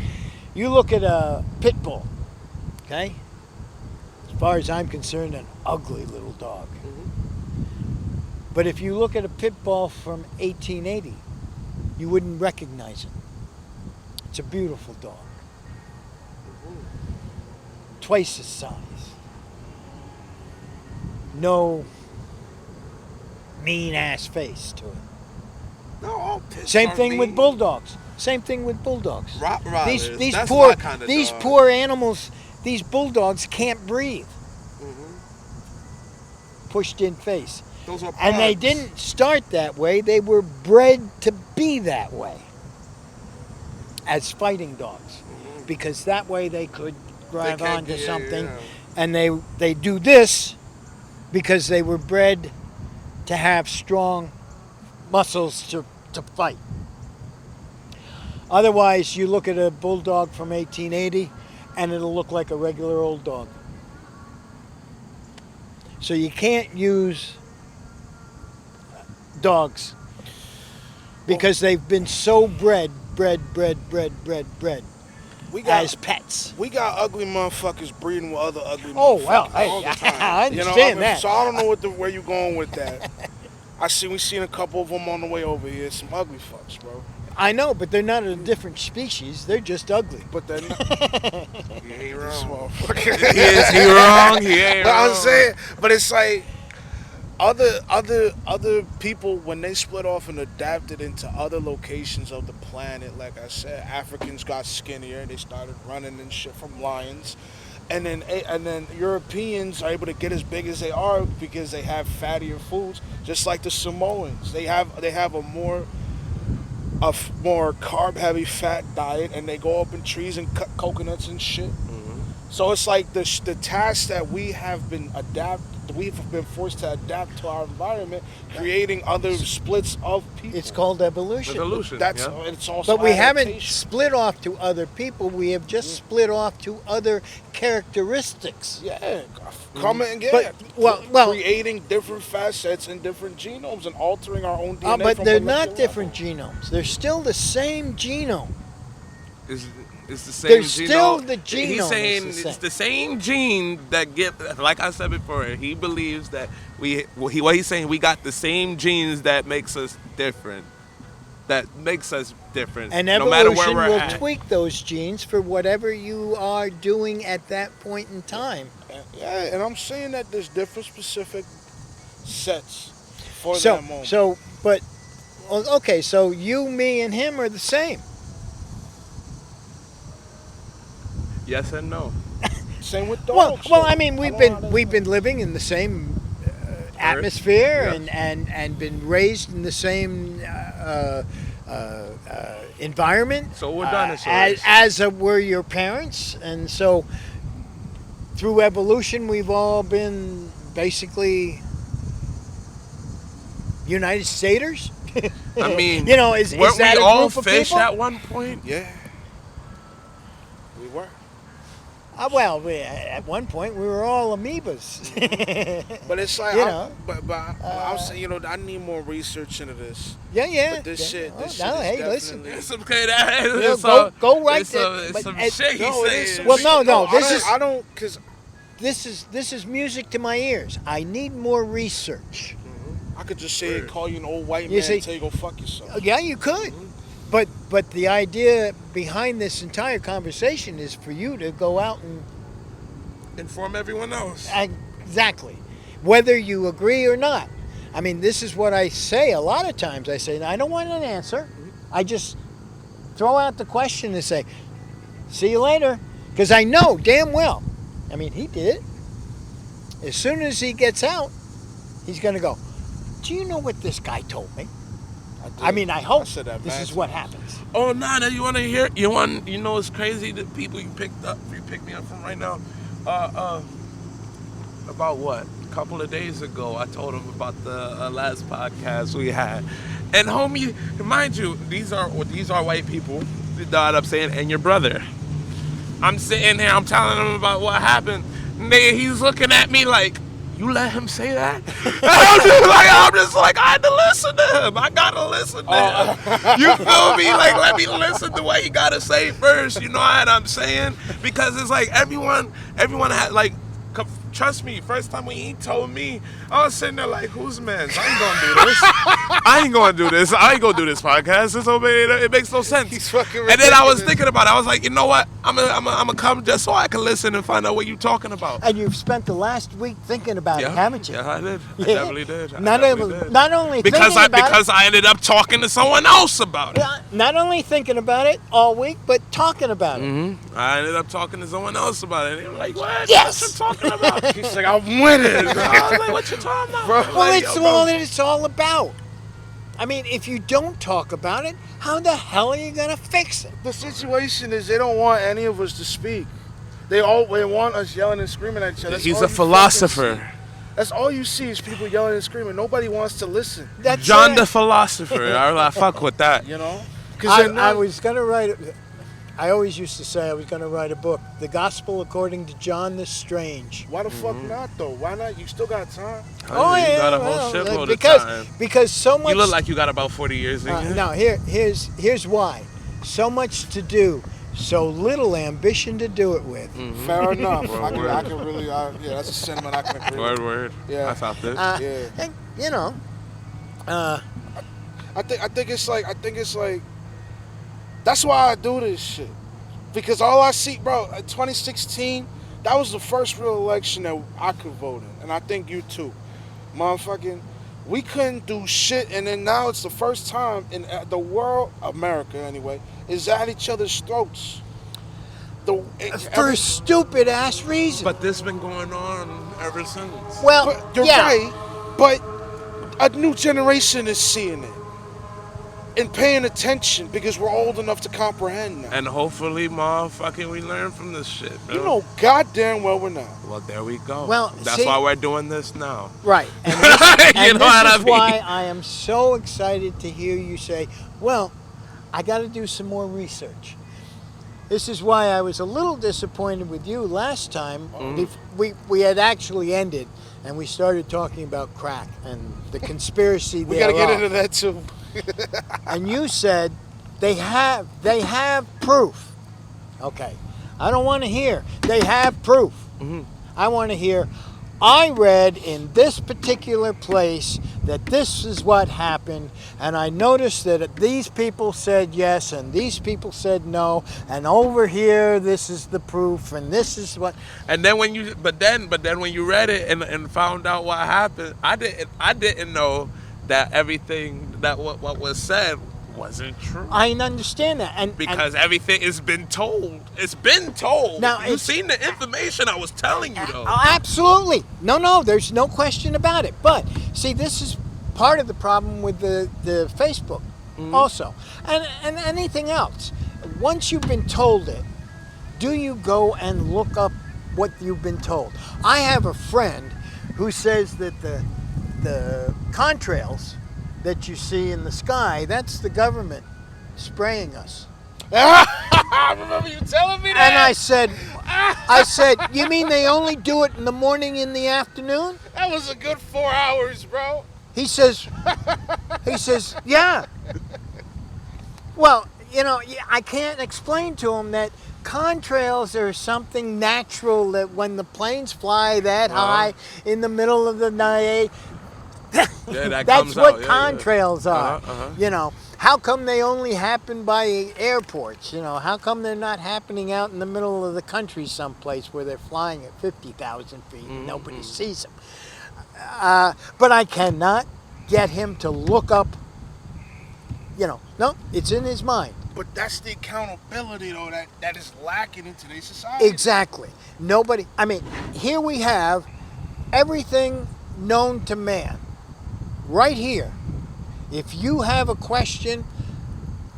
you look at a pit bull, okay? As far as I'm concerned, an ugly little dog. But if you look at a pit bull from 1880, you wouldn't recognize it. It's a beautiful dog. Twice its size. No mean ass face to it. No, all pits Same are thing with mean. bulldogs. Same thing with bulldogs. Rottweilers. These That's poor my kind of these dog. poor animals, these bulldogs can't breathe. Pushed in face. Those are And they pugs. didn't start that way. They were bred to be that way as fighting dogs because that way they could grab can't onto be- yeah, something. yeah. And they do this because they were bred to have strong muscles to fight. Otherwise, you look at a bulldog from 1880 and it'll look like a regular old dog. So you can't use dogs because they've been so bred We got as pets. we got ugly motherfuckers breeding with other ugly Oh, motherfuckers well, hey, all the time. I You know, understand that. So I don't know where you going with that. We seen a couple of them on the way over here. Some ugly fucks, bro. I know, but they're not a different species. They're just ugly. But they're not. He ain't This wrong. motherfucker. He is he wrong? He ain't But wrong. I'm saying, but it's like other people, when they split off and adapted into other locations of the planet, like I said, Africans got skinnier and they started running and shit from lions. And then Europeans are able to get as big as they are because they have fattier foods, just like the Samoans. They have a more carb heavy fat diet, and they go up in trees and cut coconuts and shit. So it's like the task that we've been forced to adapt to our environment, creating other splits of people. It's called evolution. Evolution. It's also But we haven't adaptation. split off to other people. We have just split off to other characteristics. Yeah, coming and But- well- creating different facets and different genomes and altering our own DNA. But from they're molecular not different level. genomes. They're still the same genome. It's the same There's genome. still the genome He's is saying the same. it's the same gene that like I said before, he believes that what he's saying, we got the same genes that makes us different. That makes us different. And no matter evolution where we're will at. tweak those genes for whatever you are doing at that point in time. Yeah, and I'm saying that there's different specific sets for that moment. Okay, so you, me, and him are the same. Yes and no. Same with Well, dogs. well, though. I mean, I don't know how we've been living in the same atmosphere Yes. and been raised in the same environment. So we're dinosaurs. As were your parents, and so through evolution, we've all been basically United Staters. I mean, you know, is weren't that we a all group of fish people? at one point? Yeah, we were. Well, at one point we were all amoebas. But it's like, You know, I'm saying, I need more research into this. yeah. But this shit, Oh, this no, shit hey, is listen. definitely. It's okay. That Yeah, is some, go right it's there, some, it's but some it- shit he's No, it is saying. some Well, shit. no, I this don't- is- I don't, because This is music to my ears. I need more research. I could just say, call you an old white You man see- and tell you go fuck yourself. Yeah, you could. But the idea behind this entire conversation is for you to go out and Inform everyone else. exactly, whether you agree or not. I mean, this is what I say a lot of times. I say, I don't want an answer. I just throw out the question and say, see you later. Because I know damn well. I mean, he did it. As soon as he gets out, he's going to go, do you know what this guy told me? I mean, I hope said that this mad is what times. happens. Oh, Nana, you want to hear? You know, it's crazy the people you picked me up from right now. About what? A couple of days ago, I told him about the last podcast we had, and homie, mind you, these are white people. That I'm saying, and your brother. I'm sitting here, I'm telling him about what happened. Nigga, he's looking at me like, you let him say that? I'm just like, I had to listen to him. I gotta listen to him. You feel me? Like, let me listen to what he gotta say first. You know what I'm saying? Because it's like everyone had like, trust me, first time when he told me, I was sitting there like, who's man? I ain't gonna do this. I ain't gonna do this podcast. It makes no sense. He's fucking And then I was ridiculous. thinking about it. I was like, you know what? I'm gonna come just so I can listen and find out what you're talking about. And you've spent the last week thinking about it, haven't you? Yeah, I did. I Yeah. definitely did. I Not definitely only, did. not only because thinking about because I ended up talking to someone else about it. not only thinking about it all week, but talking about it. I ended up talking to someone else about it. And they were like, what? Yes! What you talking about? He's like, I'm with it. I was like, what you talking about? Bro. I'm Well, like, it's yo, bro. all that it's all about. I mean, if you don't talk about it, how the hell are you gonna fix it? The situation is they don't want any of us to speak. They want us yelling and screaming at each other. That's He's all a you fucking philosopher. see. That's all you see is people yelling and screaming. Nobody wants to listen. That's John it. the philosopher. I fuck with that. You know? Because I was gonna write. I always used to say I was gonna write a book, The Gospel According to John the Strange. why the fuck not though? Why not? You still got time. You got a whole shitload of because time. because so much. You look like you got about 40 years in you. no, here's why. So much to do, so little ambition to do it with. Fair enough. Word, I word. can really, yeah, that's a sentiment I can agree with. Word. Yeah. I felt this. Yeah. And you know, I think it's like that's why I do this shit. Because all I see, bro, in 2016, that was the first real election that I could vote in. And I think you too. motherfucking, we couldn't do shit, and then now it's the first time in the world, America anyway, is at each other's throats. For stupid ass reasons. But this been going on ever since. Well, But you're yeah. right, but a new generation is seeing it and paying attention because we're old enough to comprehend now. And hopefully, motherfucking, we learn from this shit, bro. You know goddamn well we're not. Well, there we go. Well, that's see- why we're doing this now. Right. And this, You know this what I is mean? why I am so excited to hear you say, well, I got to do some more research. This is why I was a little disappointed with you last time. We had actually ended, and we started talking about crack and the conspiracy We gotta thereof. get into that too. And you said they have proof. Okay. I don't want to hear they have proof. I want to hear I read in this particular place that this is what happened, and I noticed that these people said yes and these people said no, and over here this is the proof and this is what. And then when you, but then when you read it and found out what happened, I didn't know that everything that what was said wasn't true. I understand that, and Because everything has been told. It's been told. Now, You've it's- seen the information I was telling you, though. Absolutely. No, there's no question about it. But see, this is part of the problem with the Facebook also. And anything else. Once you've been told it, do you go and look up what you've been told? I have a friend who says that the contrails that you see in the sky, that's the government spraying us. I remember you telling me that. And I said, you mean they only do it in the morning, in the afternoon? That was a good 4 hours, bro. He says, yeah. Well, you know, I can't explain to him that contrails are something natural, that when the planes fly that high in the middle of the night, Yeah, that that's comes what out. Yeah, contrails are. Uh-huh. You know, how come they only happen by airports? You know, how come they're not happening out in the middle of the country someplace where they're flying at 50,000 feet and nobody sees them? But I cannot get him to look up, you know, no, it's in his mind. But that's the accountability, though, that is lacking in today's society. Exactly. Nobody, I mean, here we have everything known to man. Right here. If you have a question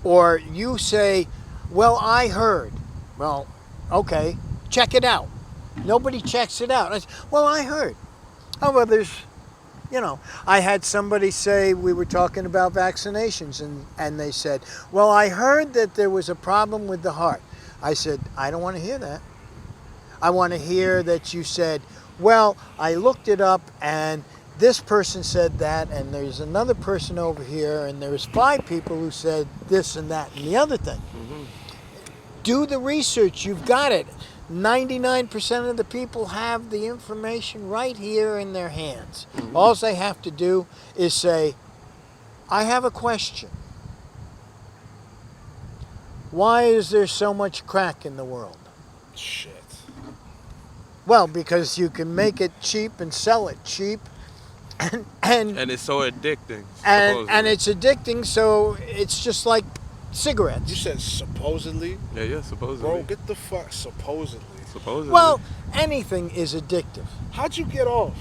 or you say, well, I heard. Well, okay, check it out. Nobody checks it out. I say, well, I heard. Oh, well, there's, you know, I had somebody say, we were talking about vaccinations, and they said, well, I heard that there was a problem with the heart. I said, I don't want to hear that. I want to hear that you said, well, I looked it up and this person said that, and there's another person over here, and there's 5 people who said this and that and the other thing. Do the research. You've got it. 99% of the people have the information right here in their hands. All they have to do is say, I have a question. Why is there so much crack in the world? Shit. Well, because you can make it cheap and sell it cheap. And And it's so addicting. and it's addicting, so it's just like cigarettes. You said supposedly? yeah, supposedly. Bro, get the fuck, supposedly. Supposedly. Well, anything is addictive. How'd you get off?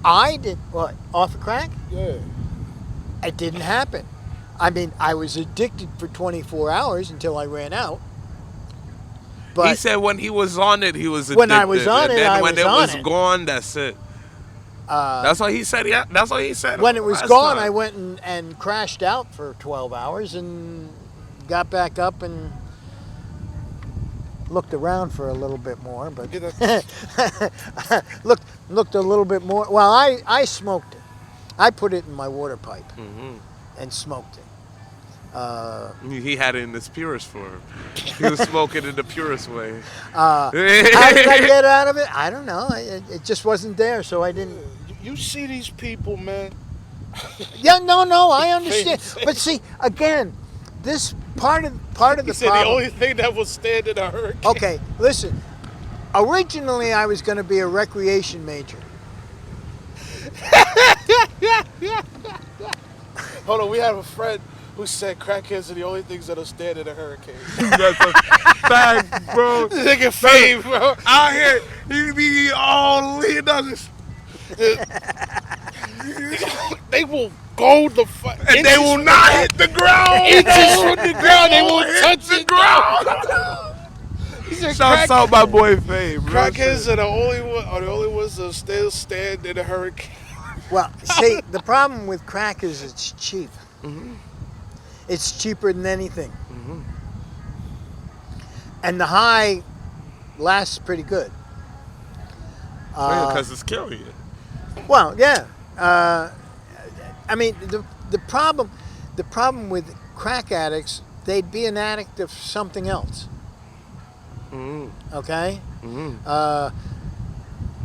I did what? Off of crack? Yeah. It didn't happen. I mean, I was addicted for 24 hours until I ran out. But he said when he was on it, he was addicted. When I was on and it, then I when was it on was it. gone, that's it. That's what he said. Yeah, that's what he said. when it was last gone, time. I went and crashed out for 12 hours and got back up and looked around for a little bit more. But Get that- looked a little bit more. Well, I smoked it. I put it in my water pipe and smoked it. He had it in its purest form. He was smoking in the purest way. How did I get out of it? I don't know. It just wasn't there, so I didn't. You see these people, man. Yeah, no, I understand. But see, again, this part of the He said problem. the only thing that will stand in a hurricane. Okay, listen. Originally, I was going to be a recreation major. Hold on, we had a friend who said crackheads are the only things that'll stand in a hurricane. That's a fact, bro. Nigga fave, bro. Out here, he be all he does is, They will go the fuck. and they will not hit the ground. Inches from the ground, they won't hit touch the it. ground. He said Shouts out my boy Fave. bro. crackheads are the only ones that still stand in a hurricane. Well, see, the problem with crack is it's cheap. It's cheaper than anything. And the high lasts pretty good. Because it's killing you. Well, yeah. I mean, the problem with crack addicts, they'd be an addict of something else. Okay?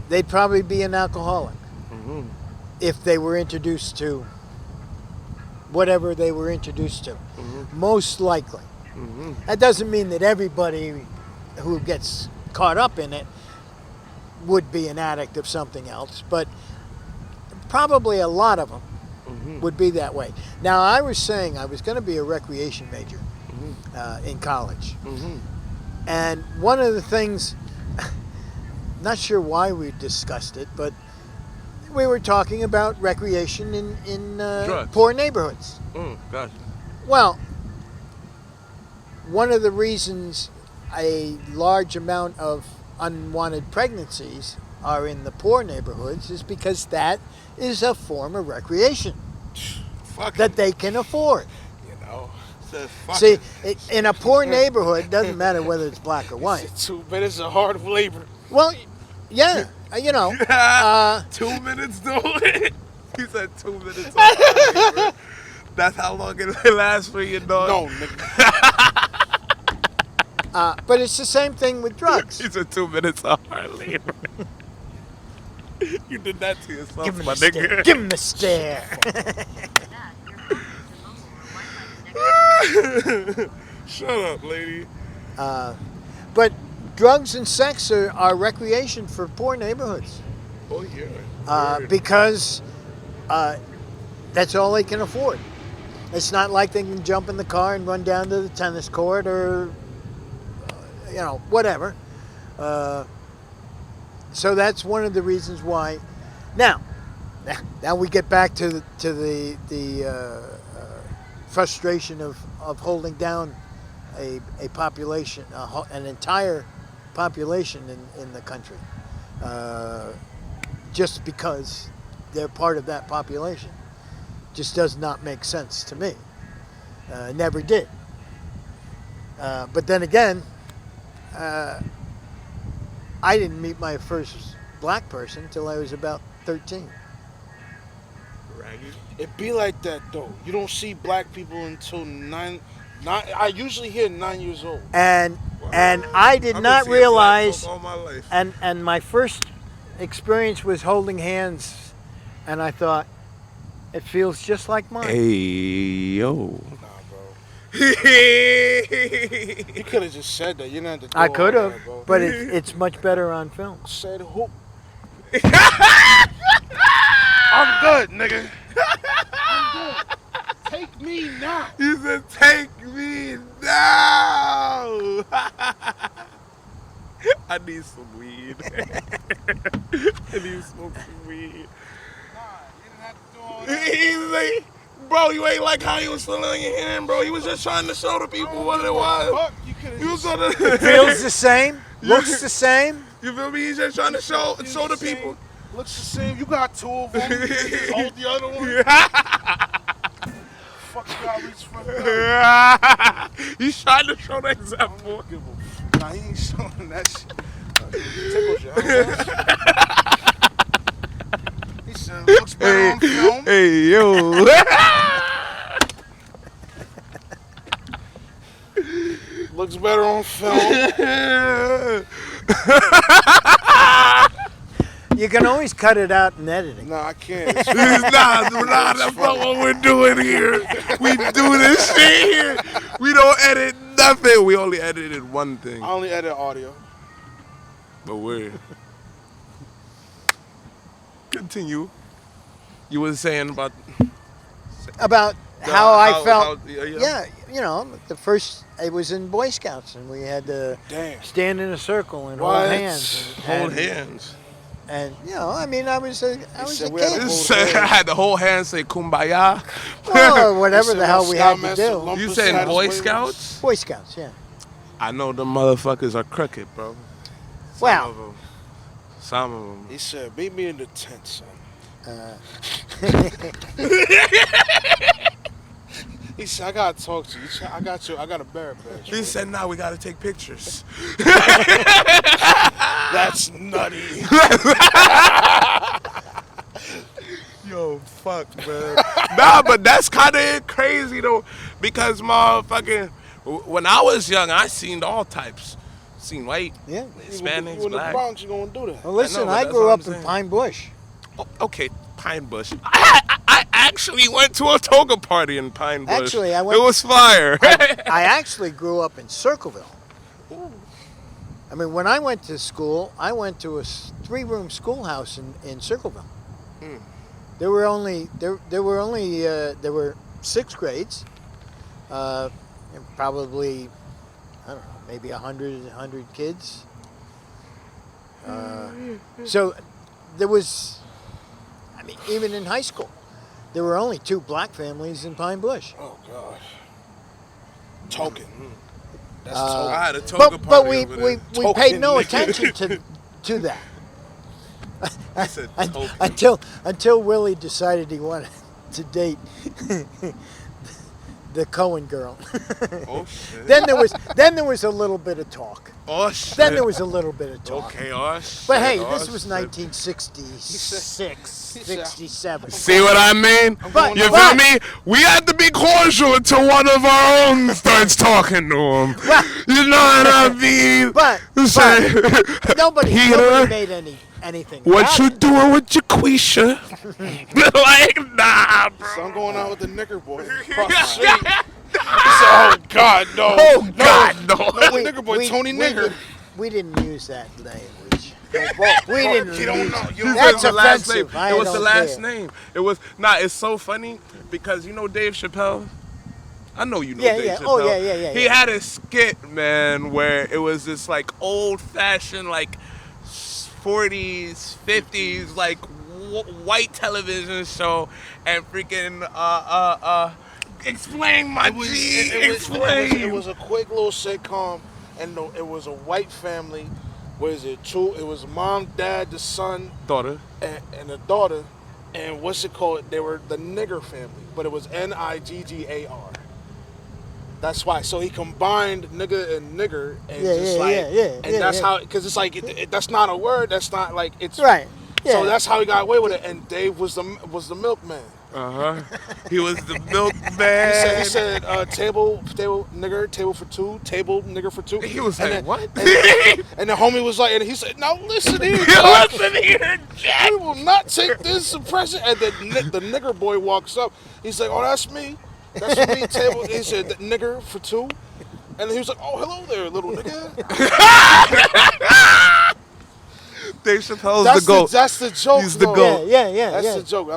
They'd probably be an alcoholic if they were introduced to whatever they were introduced to. Most likely. That doesn't mean that everybody who gets caught up in it would be an addict of something else, but probably a lot of them would be that way. Now, I was saying I was going to be a recreation major in college. And one of the things, not sure why we discussed it, but we were talking about recreation in poor neighborhoods. Gotcha. Well, one of the reasons a large amount of unwanted pregnancies are in the poor neighborhoods is because that is a form of recreation that they can afford. You know. See, in a poor neighborhood, doesn't matter whether it's black or white. 2 minutes of hard labor. Well, yeah, you know. 2 minutes though. He said 2 minutes. Of hard labor. That's how long it lasts for you, dog. No, nigga. But it's the same thing with drugs. He said 2 minutes of hard labor. You did that to yourself, Give him my the stare. nigga. Give him the stare. Shut up, lady. But drugs and sex are recreation for poor neighborhoods Oh yeah. because that's all they can afford. It's not like they can jump in the car and run down to the tennis court or, whatever. So that's one of the reasons why. Now we get back to the frustration of holding down a population, an entire population in the country, just because they're part of that population. Just does not make sense to me. Never did. But then again, I didn't meet my first black person until I was about 13. Raggy. It be like that though. You don't see black people until nine. I usually hear 9 years old. And I I've did been not seeing black realize, folk all my life. and my first experience was holding hands, and I thought, it feels just like mine. yo. Nah, bro. You could have just said that. You didn't have to. I could have, bro. but it's much better on film. Said who? I'm good, nigga. I'm good. Take me now. You said, take me now. I need some weed. I need to smoke some weed. He's like, bro, you ain't like how he was feeling in your hand, bro. He was just trying to show the people what it was. He was gonna Feels the same, looks the same. You feel me? He's just trying to show the people. Looks the same. You got two of them. Just hold the other one. Fuck you got reach for the He's trying to show the example. Nah, he ain't showing that shit. Tickles your elbows. He said, looks better on film. Hey, yo. Looks better on film. You can always cut it out in editing. Nah, I can't. Nah, that's not what we're doing here. We do this shit here. We don't edit nothing. We only edited one thing. I only edit audio. But we're continue. You was saying about how I felt. yeah. Yeah, the first, it was in Boy Scouts, and we had to stand in a circle and hold hands. Hold hands. And I mean, I was a kid. I had the whole hand say kumbaya. Or whatever the hell we had to do. You said Boy Scouts? Boy Scouts, yeah. I know the motherfuckers are crooked, bro. Some of them. He said, "Meet me in the tent, son." He said, "I gotta talk to you. I got you. I got a bear badge." He said, "Nah, we gotta take pictures." That's nutty. Yo, fuck, man. Nah, but that's kind of crazy though, because motherfucking, when I was young, I seen all types. Seen white, Hispanics, you in the black. Bronx, you gonna do that? Well, listen, I I know, grew but up that's what I'm in saying. Pine Bush. Oh, okay, Pine Bush. I actually went to a toga party in Pine Bush. Actually, It was fire. I actually grew up in Circleville. I mean, when I went to school, I went to a 3-room schoolhouse in Circleville. There were only 6 grades, and probably, I don't know, maybe 100 kids. So there was, I mean, even in high school, there were only 2 black families in Pine Bush. Oh God. Token. That's I had a token. toga But party we over there. paid no Token. attention to that. I said token. Until Willie decided he wanted to date the Cohen girl. Oh shit. Then there was a little bit of talk. Oh shit. Then there was a little bit of talk. Okay, oh shit. But hey, oh, this was shit. 1966, 67. See what I mean? But- You but- feel me? We had to be cordial until one of our own starts talking to him. Well- You know what I mean? But Say, nobody Peter, made anything. what about you it. doing with Jaquisha? Like, nah, bro. So I'm going out with the nigger boy. Across the street. He said, "Oh God, no! Oh God, no! No, nigger boy, Tony Nigger." We didn't use that language. We didn't. You don't use know. it. You don't That's It was the last name. offensive. I It was the don't last care. name. It was It's so funny because you know Dave Chappelle. I know you know Yeah, Dave yeah. Chappelle. Oh, yeah. He had a skit, man, where it was this like old-fashioned like 40s, 50s like white television show, and freaking explain my G. Explain. It was a quick little sitcom, and it was a white family. What is it? 2. It was mom, dad, the son, daughter. and the daughter. And what's it called? They were the nigger family, but it was Niggar. That's why. So he combined nigga and nigger, and that's how. Because it's like that's not a word. That's not like it's Right. Yeah. So that's how he got away with it. And Dave was the milkman. He was the milkman. He said table nigger, table for 2, table nigger for 2. He was and like, what? And the homie was like, and he said, "Now listen here, Listen here, Jack. we will not take this suppression." And then the nigger boy walks up. He's like, "Oh, that's me. That's me." Table. He said, "Nigger for 2." And he was like, "Oh, hello there, little nigga." Dave Chappelle's the GOAT. That's the joke. He's the though. GOAT. Yeah. That's the joke.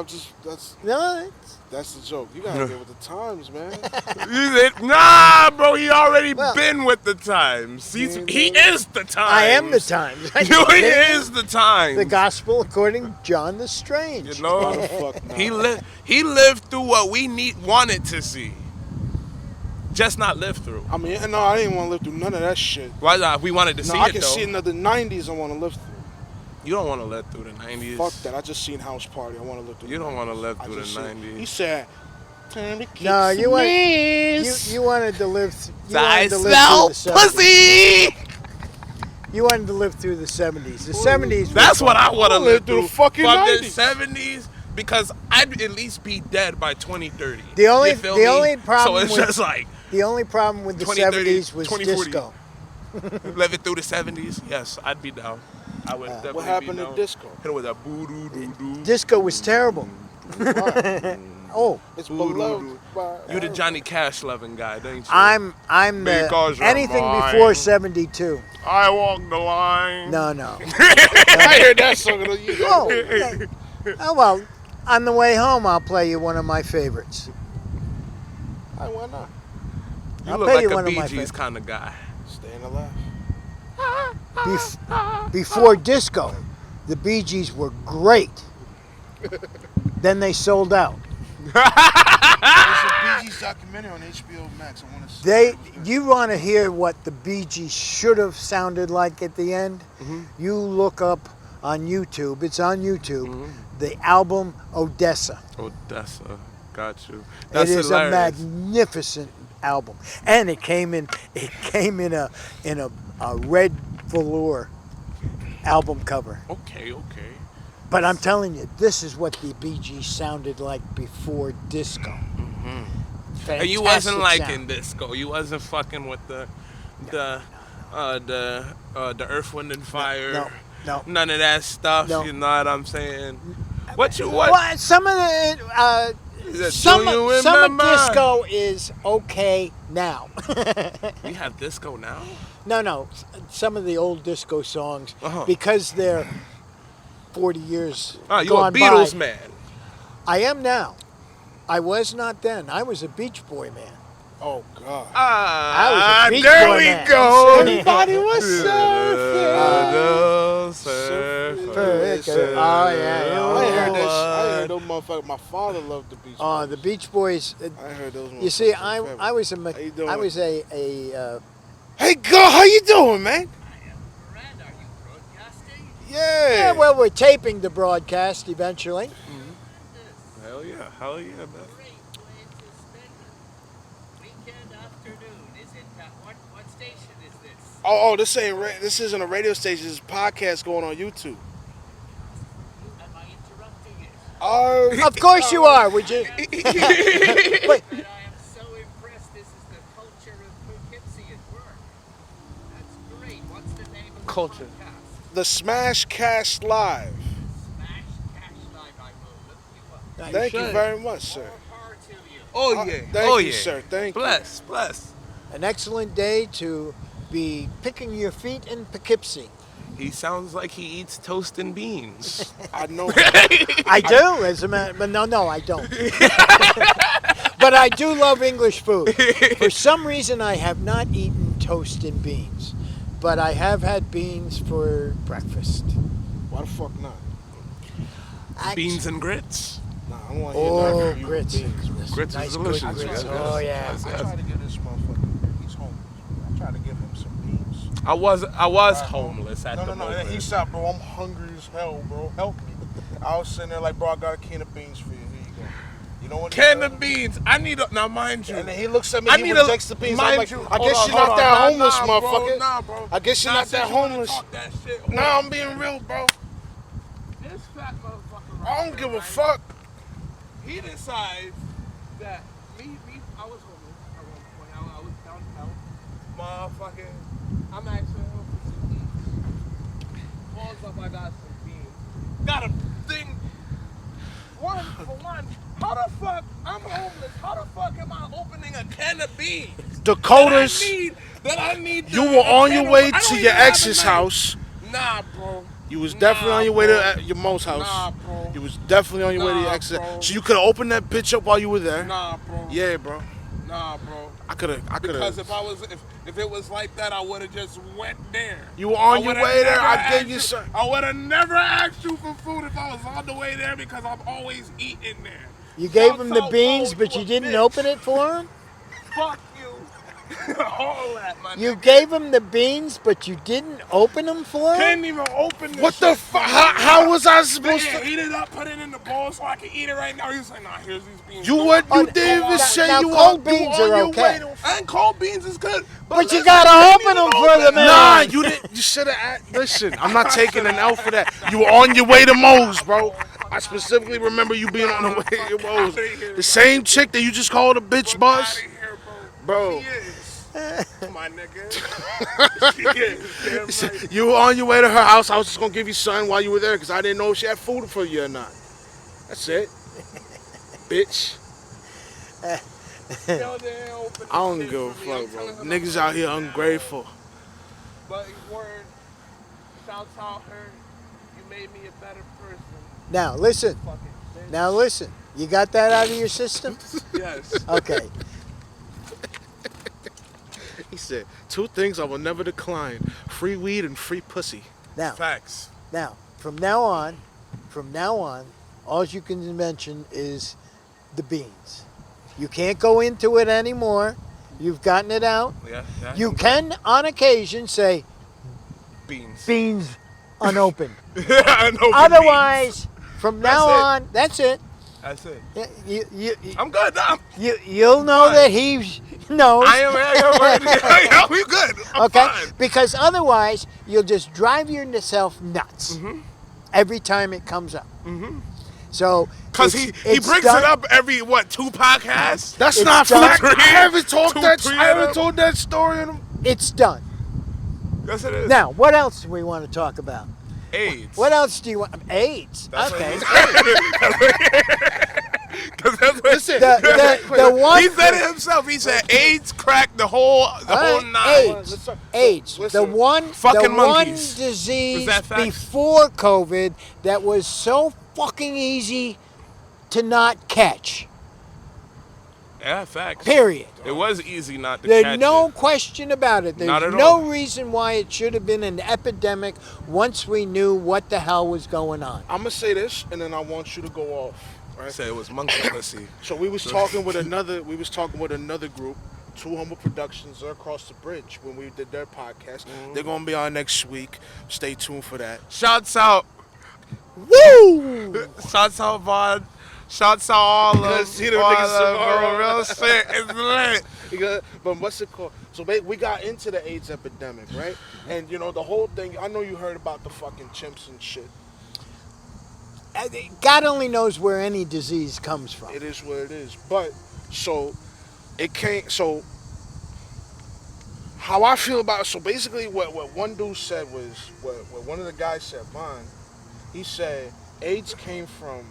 No, That's the joke. You gotta get with the times, man. Nah, bro, he already Well- been with the times. He is the times. I am the times. You is the times. The gospel according to John the Strange. You know, Fuck no. he lived through what we wanted to see, just not live through. I mean, no, I didn't want to live through none of that shit. Why not? We wanted to No, see I it can though. see another 90s I want to live through. You don't want to live through the 90s. Fuck that. I just seen House Party. I want to live through You the don't 90s. want to live I through the just seen- 90s. He said, "Time to kick No, you some want ass." you wanted to live. You I wanted to live smell through the 70s. pussy. You wanted to live through the 70s. The 70s. That's what I want to I'll live live through through. the fucking From the 90s. 70s, because I'd at least be dead by 2030. The only- You feel the me? only problem So it's with- just like The only problem with the 2030, 70s was 2040. disco. live it through the 70s. Yes, I'd be down. I would definitely What happened be to down. disco? Hit it with a boo doo doo doo. Disco was terrible. Oh, It's Boo-doo-doo. beloved by... You the Johnny Cash loving guy, don't you? I'm Because you're anything mine. before 72. I walk the line. No. I heard that song. Oh, oh well, On the way home, I'll play you one of my favorites. Hey, why not? You I'll look pay like you a one of Bee my Gees favorites. kind of guy. Staying alive. Before disco, the Bee Gees were great. Then they sold out. There's a Bee Gees documentary on HBO Max. I want to see. You want to hear what the Bee Gees should have sounded like at the end? You look up on YouTube. It's on YouTube. The album Odessa. Odessa, got you. That's It is hilarious. a magnificent album, and it came in a red velour album cover. Okay. But I'm telling you, this is what the Bee Gees sounded like before disco. And you wasn't Fantastic liking sound. disco. You wasn't fucking with the Earth, Wind, and Fire. No. None of that stuff. No. You know what I'm saying? What? Well, some of the some Do you of remember? disco is okay now. We have disco now. No. Some of the old disco songs, Uh-huh. because they're 40 years Oh, you a gone Beatles by. man. I am now. I was not then. I was a Beach Boy man. Oh God. I was a Beach there Boy we man. go. Everybody was Oh, yeah. I heard that. I heard those motherfuckers. My father loved the Beach Boys. The Beach Boys. I heard those. You see, motherfuckers I was a How you doing? I was a Hey, girl, how you doing, man? Miranda, are you broadcasting? Yeah. well, we're taping the broadcast eventually. Hell yeah, man. Great way to spend it. Weekend afternoon. Is it what station is this? Oh, this isn't a radio station. This is a podcast going on YouTube. Am I interrupting it? Oh, Of course you are. Would you? But I am so impressed. This is the culture of Poughkeepsie at work. That's great. What's the name of the Culture. podcast? the Smash Cast Live. Smash Cash Live. I will look you up. Thank you should. very much, sir. More power to you. Oh yeah. Thank oh you, yeah. sir. Thank you. Bless. An excellent day to be picking your feet in Poughkeepsie. He sounds like he eats toast and beans. I know. I do, as a matter, but no, I don't. But I do love English food. For some reason, I have not eaten toast and beans, but I have had beans for breakfast. Why the fuck not? Beans and grits. Nah, I don't want to hear nothing Oh, from you. grits. Beans. Grits Nice is delicious. good grits. Yes, Oh, yes, yeah. yes, I yes. tried to give this motherfucker. He's homeless. I tried to give him some beans. I was homeless at No, the no. moment. He said, bro, I'm hungry as hell, bro. Help me. I was sitting there like, bro, I got a can of beans for you. Here you go. You know what? he Can said? of beans. I need a, now mind you. And then he looks at me. I He need rejects the beans. I'm mind like, you, I hold guess on, you're hold not on. that Nah, homeless, nah, motherfucker. Nah, bro. I guess you're Nah, not that since you wanna homeless. talk that shit, hold Nah, on. I'm being real, bro. This fat motherfucker I right don't here, give a right? fuck. He decides that I was homeless at one point. I was downtown. Motherfucking, I'm asking him for some beans. Calls up, I got some beans. Got a thing. For one, how the fuck, I'm homeless. How the fuck am I opening a can of beans? Dakotas, That I need. you were on your way to your ex's house. Nah, bro. You was definitely on your way bro. to your mom's house. Nah, bro. You was definitely on your way to your Nah, ex's. bro. So you could have opened that bitch up while you were there. Nah, bro. Yeah, bro. Nah, bro. I could have. Because if it was like that, I would have just went there. You were on I your would've way there. never I gave asked you some. I would have never asked you for food if I was on the way there because I'm always eating there. You gave Shouts him the out, beans, bro, but you a didn't bitch. open it for him? Fuck you. All that, my You nigga. gave him the beans, but you didn't open them for him? Couldn't even open this What the shit. fuck? How was I supposed Yeah, to? heat it up, put it in the bowl so I can eat it right now. He was like, nah, here's these beans. You what? Oh, You didn't even now- say now you cold were you beans on are your okay. way to. And cold beans is good. But you listen, gotta I open didn't them even for open the it. man. Nah, you didn't. You should have. Listen, I'm not taking an L for that. You were on your way to Moe's, bro. I specifically remember you being on the way to Moe's. The same chick that you just called a bitch Fuck buzz, outta here, bro. She is. My nigga. She is. Damn right. You were on your way to her house. I was just gonna give you something while you were there because I didn't know if she had food for you or not. That's it, bitch. Yo, they ain't open I don't shit give a for me. I'm fuck, bro. telling her Niggas I'm out here down. ungrateful. But word, shouts out her. You made me a better person. Now, listen. Fucking Now listen, you got that out of your system? Yes. Okay. He said, 2 things I will never decline: free weed and free pussy. Now, Facts. from now on, all you can mention is the beans. You can't go into it anymore. You've gotten it out. Yeah. You can, on occasion, say Beans. beans unopened. Unopened Otherwise, from now That's it. on, that's it. beans. That's it. You, I'm good. you'll know that he knows. I am. We good. I'm Okay? fine. Because otherwise, you'll just drive yourself nuts every time it comes up. So, Cause he it's brings done. it up every 2 podcasts. That's It's not done. fact. I haven't talked that. Three I of haven't them. told that story in It's done. Yes, it is. Now, what else do we want to talk about? AIDS. What else do you want? AIDS. That's what Okay. Cause that's what Listen, The one. he said it himself. He said AIDS cracked the whole nine. AIDS. AIDS. Listen, the one fucking one monkeys. disease Was that facts? before COVID that was so fucking easy to not catch. Yeah, facts. Period. It was easy not to There's catch no it. question about it. There's Not at no all. reason why it should have been an epidemic once we knew what the hell was going on. I'm gonna say this, and then I want you to go off. I Right? said it was monkey pussy. So we was talking with another. We was talking with another group. 2 Humble Productions. They're across the bridge when we did their podcast. They're gonna be on next week. Stay tuned for that. Shouts out. Woo! Shouts out Vaughn. Shouts out all of See them all niggas of tomorrow. real shit. It's lit. But what's it called? So we got into the AIDS epidemic, right? And you know the whole thing. I know you heard about the fucking chimps and shit. God only knows where any disease comes from. It is what it is. But so it can't. So how I feel about it. So basically, what one dude said was what one of the guys said. Mine. He said AIDS came from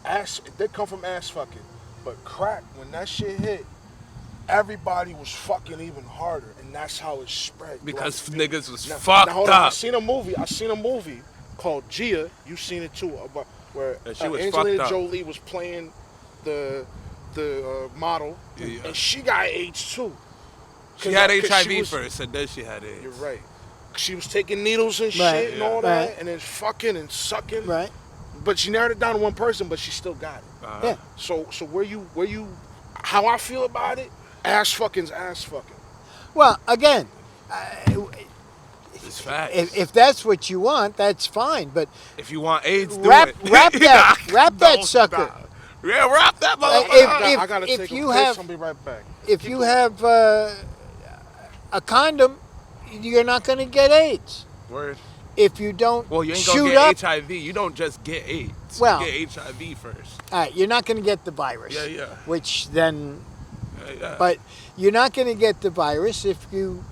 ass. It did come from ass fucking, but crack when that shit hit, everybody was fucking even harder, and that's how it spread. Because Like, niggas was now, fucked hold on. I up. seen a movie called Gia. You seen it too? About where Yeah, she was Angelina fucked up. Jolie was playing the model, Yeah. and she got AIDS too. She had 'Cause HIV she was- first, and then she had AIDS. You're right. She was taking needles and Right, shit and all yeah. that, Right. and then fucking and sucking. Right? But she narrowed it down to one person, but she still got it. Yeah. So where you, how I feel about it, ass fucking's ass fucking. Well, again, It's facts. if that's what you want, that's fine. But If you want AIDS, do Wrap- it. wrap that- wrap that Don't sucker. stop. Yeah, wrap that motherfucker. if- I gotta if take you a piss. have- I'll be right back. if you have a condom, you're not going to get AIDS. Word. If you don't Well, you ain't shoot gonna up, get HIV. You don't just get AIDS. Well- you get HIV first. all right, you're not going to get the virus. Yeah. Which then, Yeah. but you're not going to get the virus if you,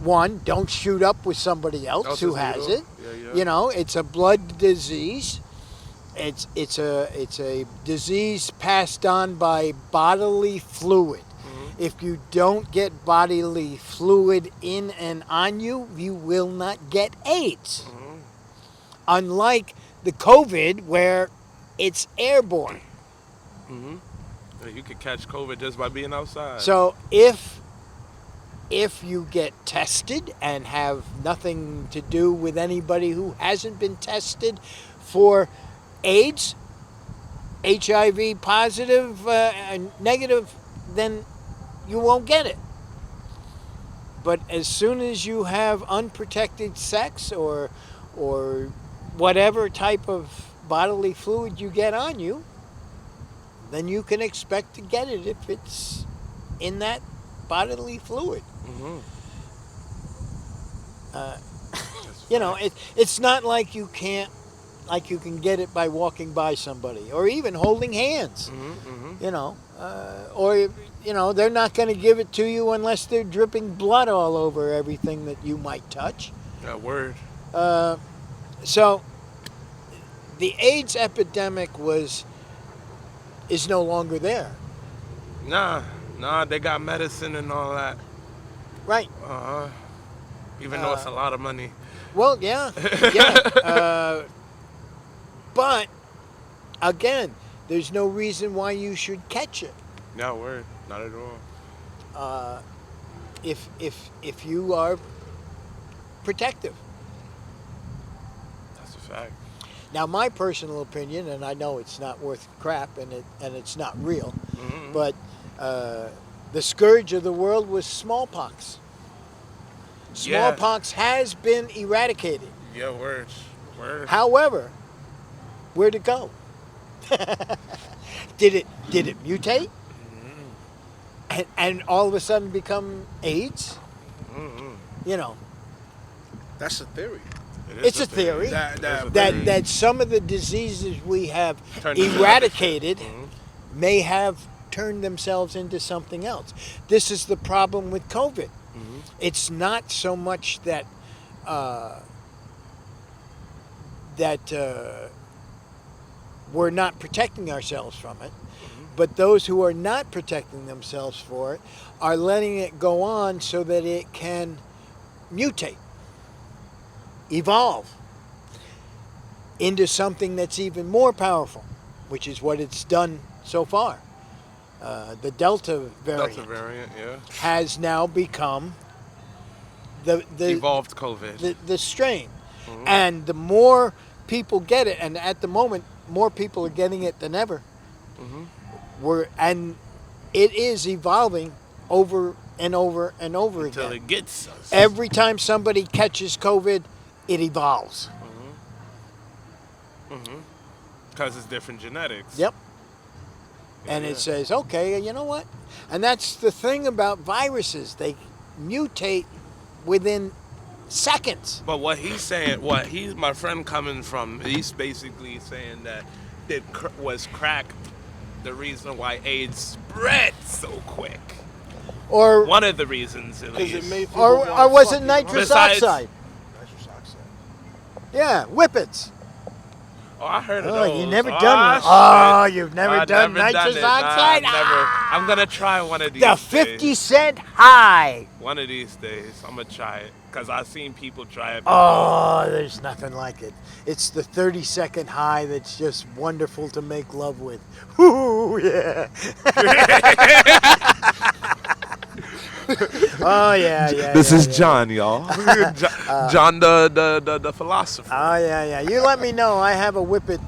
one, don't shoot up with somebody else who has it. Yeah. You know, it's a blood disease. It's a disease passed on by bodily fluid. If you don't get bodily fluid in and on you, you will not get AIDS. Unlike the COVID, where it's airborne. You could catch COVID just by being outside. So if you get tested and have nothing to do with anybody who hasn't been tested for AIDS, HIV positive and negative, then you won't get it. But as soon as you have unprotected sex or whatever type of bodily fluid you get on you, then you can expect to get it if it's in that bodily fluid. You know, it's not like you can get it by walking by somebody or even holding hands. You know, or you know, they're not going to give it to you unless they're dripping blood all over everything that you might touch. Yeah, word. So the AIDS epidemic is no longer there. Nah, they got medicine and all that. Right. Even though it's a lot of money. Well, yeah. But again, there's no reason why you should catch it. No word, not at all. If you are protective. That's a fact. Now, my personal opinion, and I know it's not worth crap, and it's not real, but the scourge of the world was smallpox. Smallpox has been eradicated. Yeah, word. However, where'd it go? Did it mutate? And all of a sudden become AIDS? You know, That's a theory. it's a theory that some of the diseases we have Turned into eradicated may have turned themselves into something else. This is the problem with COVID. It's not so much that we're not protecting ourselves from it, but those who are not protecting themselves for it are letting it go on so that it can mutate, evolve into something that's even more powerful, which is what it's done so far. The Delta variant, has now become the evolved COVID. the strain, and the more people get it, and at the moment more people are getting it than ever. And it is evolving over and over and over Until again. it gets us. Every time somebody catches COVID, it evolves. Because it's different genetics. Yep. And it says, okay, you know what? And that's the thing about viruses. They mutate within seconds. But what he's saying, my friend coming from, he's basically saying that was crack the reason why AIDS spread so quick. Or One of the reasons, at Because least. it made people or wanna was fuck it you, nitrous right? oxide? Nitrous oxide. Yeah, whippets. Oh, I heard of Oh, those. you never Oh, done it. shit. Oh, you've never I've done never nitrous it. Nah, oxide? never. I'm going to try one of these The days. 50-cent high. One of these days, I'm going to try it. Because I've seen people try it. Oh, there's nothing like it. It's the 30-second high that's just wonderful to make love with. Ooh, yeah. Oh, yeah. This yeah, is yeah. John, y'all. John the philosopher. Oh, yeah. You let me know. I have a whippet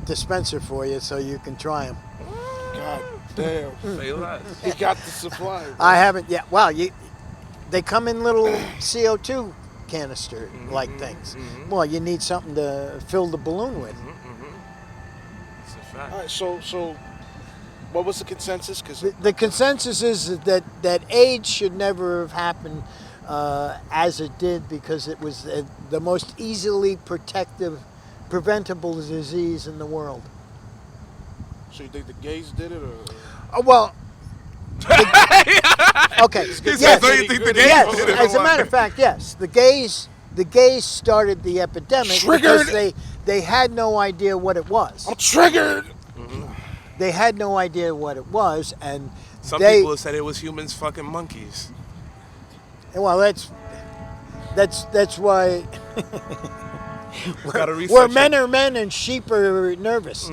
dispenser for you so you can try them. God damn. Say less. He got the supply. Bro. I haven't yet. Well, they come in little CO2 canister-like things. Well, you need something to fill the balloon with. It's a fact. All right, so what was the consensus? Because The consensus is that AIDS should never have happened as it did because it was the most easily preventable disease in the world. So you think the gays did it, or Well, okay. said, "So you think the gays Yes, did it, or as a what?" matter of fact, yes. The gays started the epidemic because Triggered. they had no idea what it was. I'm triggered? They had no idea what it was, and Some they, people said it was humans fucking monkeys. well, that's why Gotta research where it. men are men and sheep are nervous.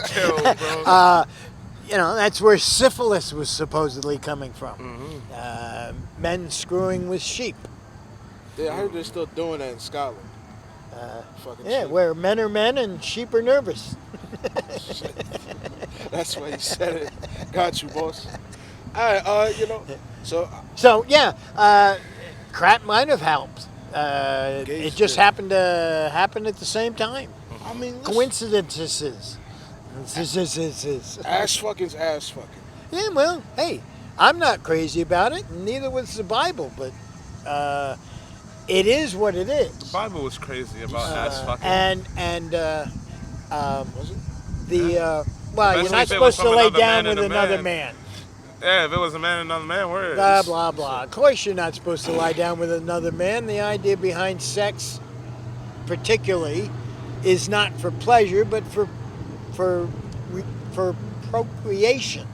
Chill, bro. That's where syphilis was supposedly coming from. Men screwing with sheep. Yeah, I heard they're still doing that in Scotland. Fucking Yeah, shit. where men are men and sheep are nervous. That's why he said it. Got you, boss. All right, so So yeah, crap might have helped. It just did. happened to happen at the same time. I mean, listen, Coincidences. ass fucking's ass fucking. Yeah, well, hey, I'm not crazy about it. Neither was the Bible, but it is what it is. The Bible was crazy about ass fucking. Was it? Well, you're Especially not if it was supposed to from lay another down man with and a another man. man. Yeah, if it was a man and another man, word. Blah blah blah. Of course, you're not supposed to lie down with another man. The idea behind sex, particularly, is not for pleasure, but for procreation.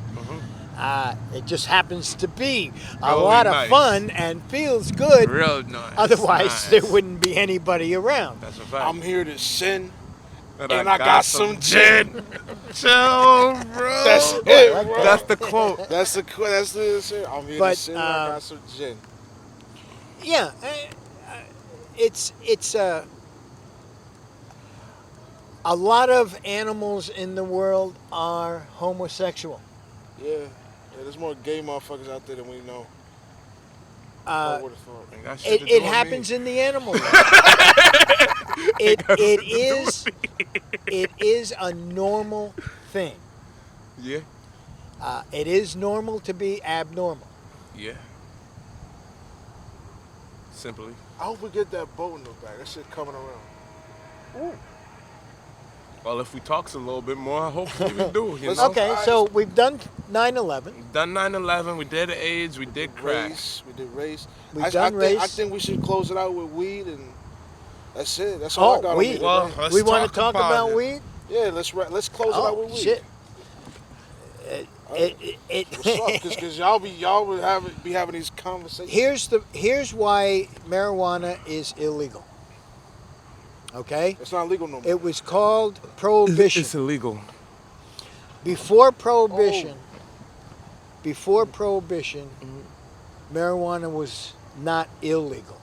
It just happens to be a Really lot nice. of fun and feels good. Real nice. Otherwise, nice. there wouldn't be anybody around. That's a fact. I'm here to sin And I got some gin. Chill, bro. That's it, bro. That's the quote. That's the shit. I'm here to But, sit and I got some gin. Yeah, it's a lot of animals in the world are homosexual. Yeah, there's more gay motherfuckers out there than we know. I would've thought. Ain't got shit to do It with happens me. in the animal world. It is a normal thing. Yeah. It is normal to be abnormal. Yeah. Simply. I hope we get that boat in the back. That shit coming around. Well, if we talks a little bit more, hopefully we do. You know? Okay, so we've done 9/11. We've done 9/11. We did AIDS. We did crack. We did race. We've done race. I think we should close it out with weed, and that's it. That's all I got weed. on me today. Let's We want to talk about about it. weed? Yeah, let's close it out with weed. Shit. What's up? Because y'all would be having these conversations. Here's why marijuana is illegal. Okay? It's not legal no more. It was called prohibition. It's illegal. Before prohibition, marijuana was not illegal.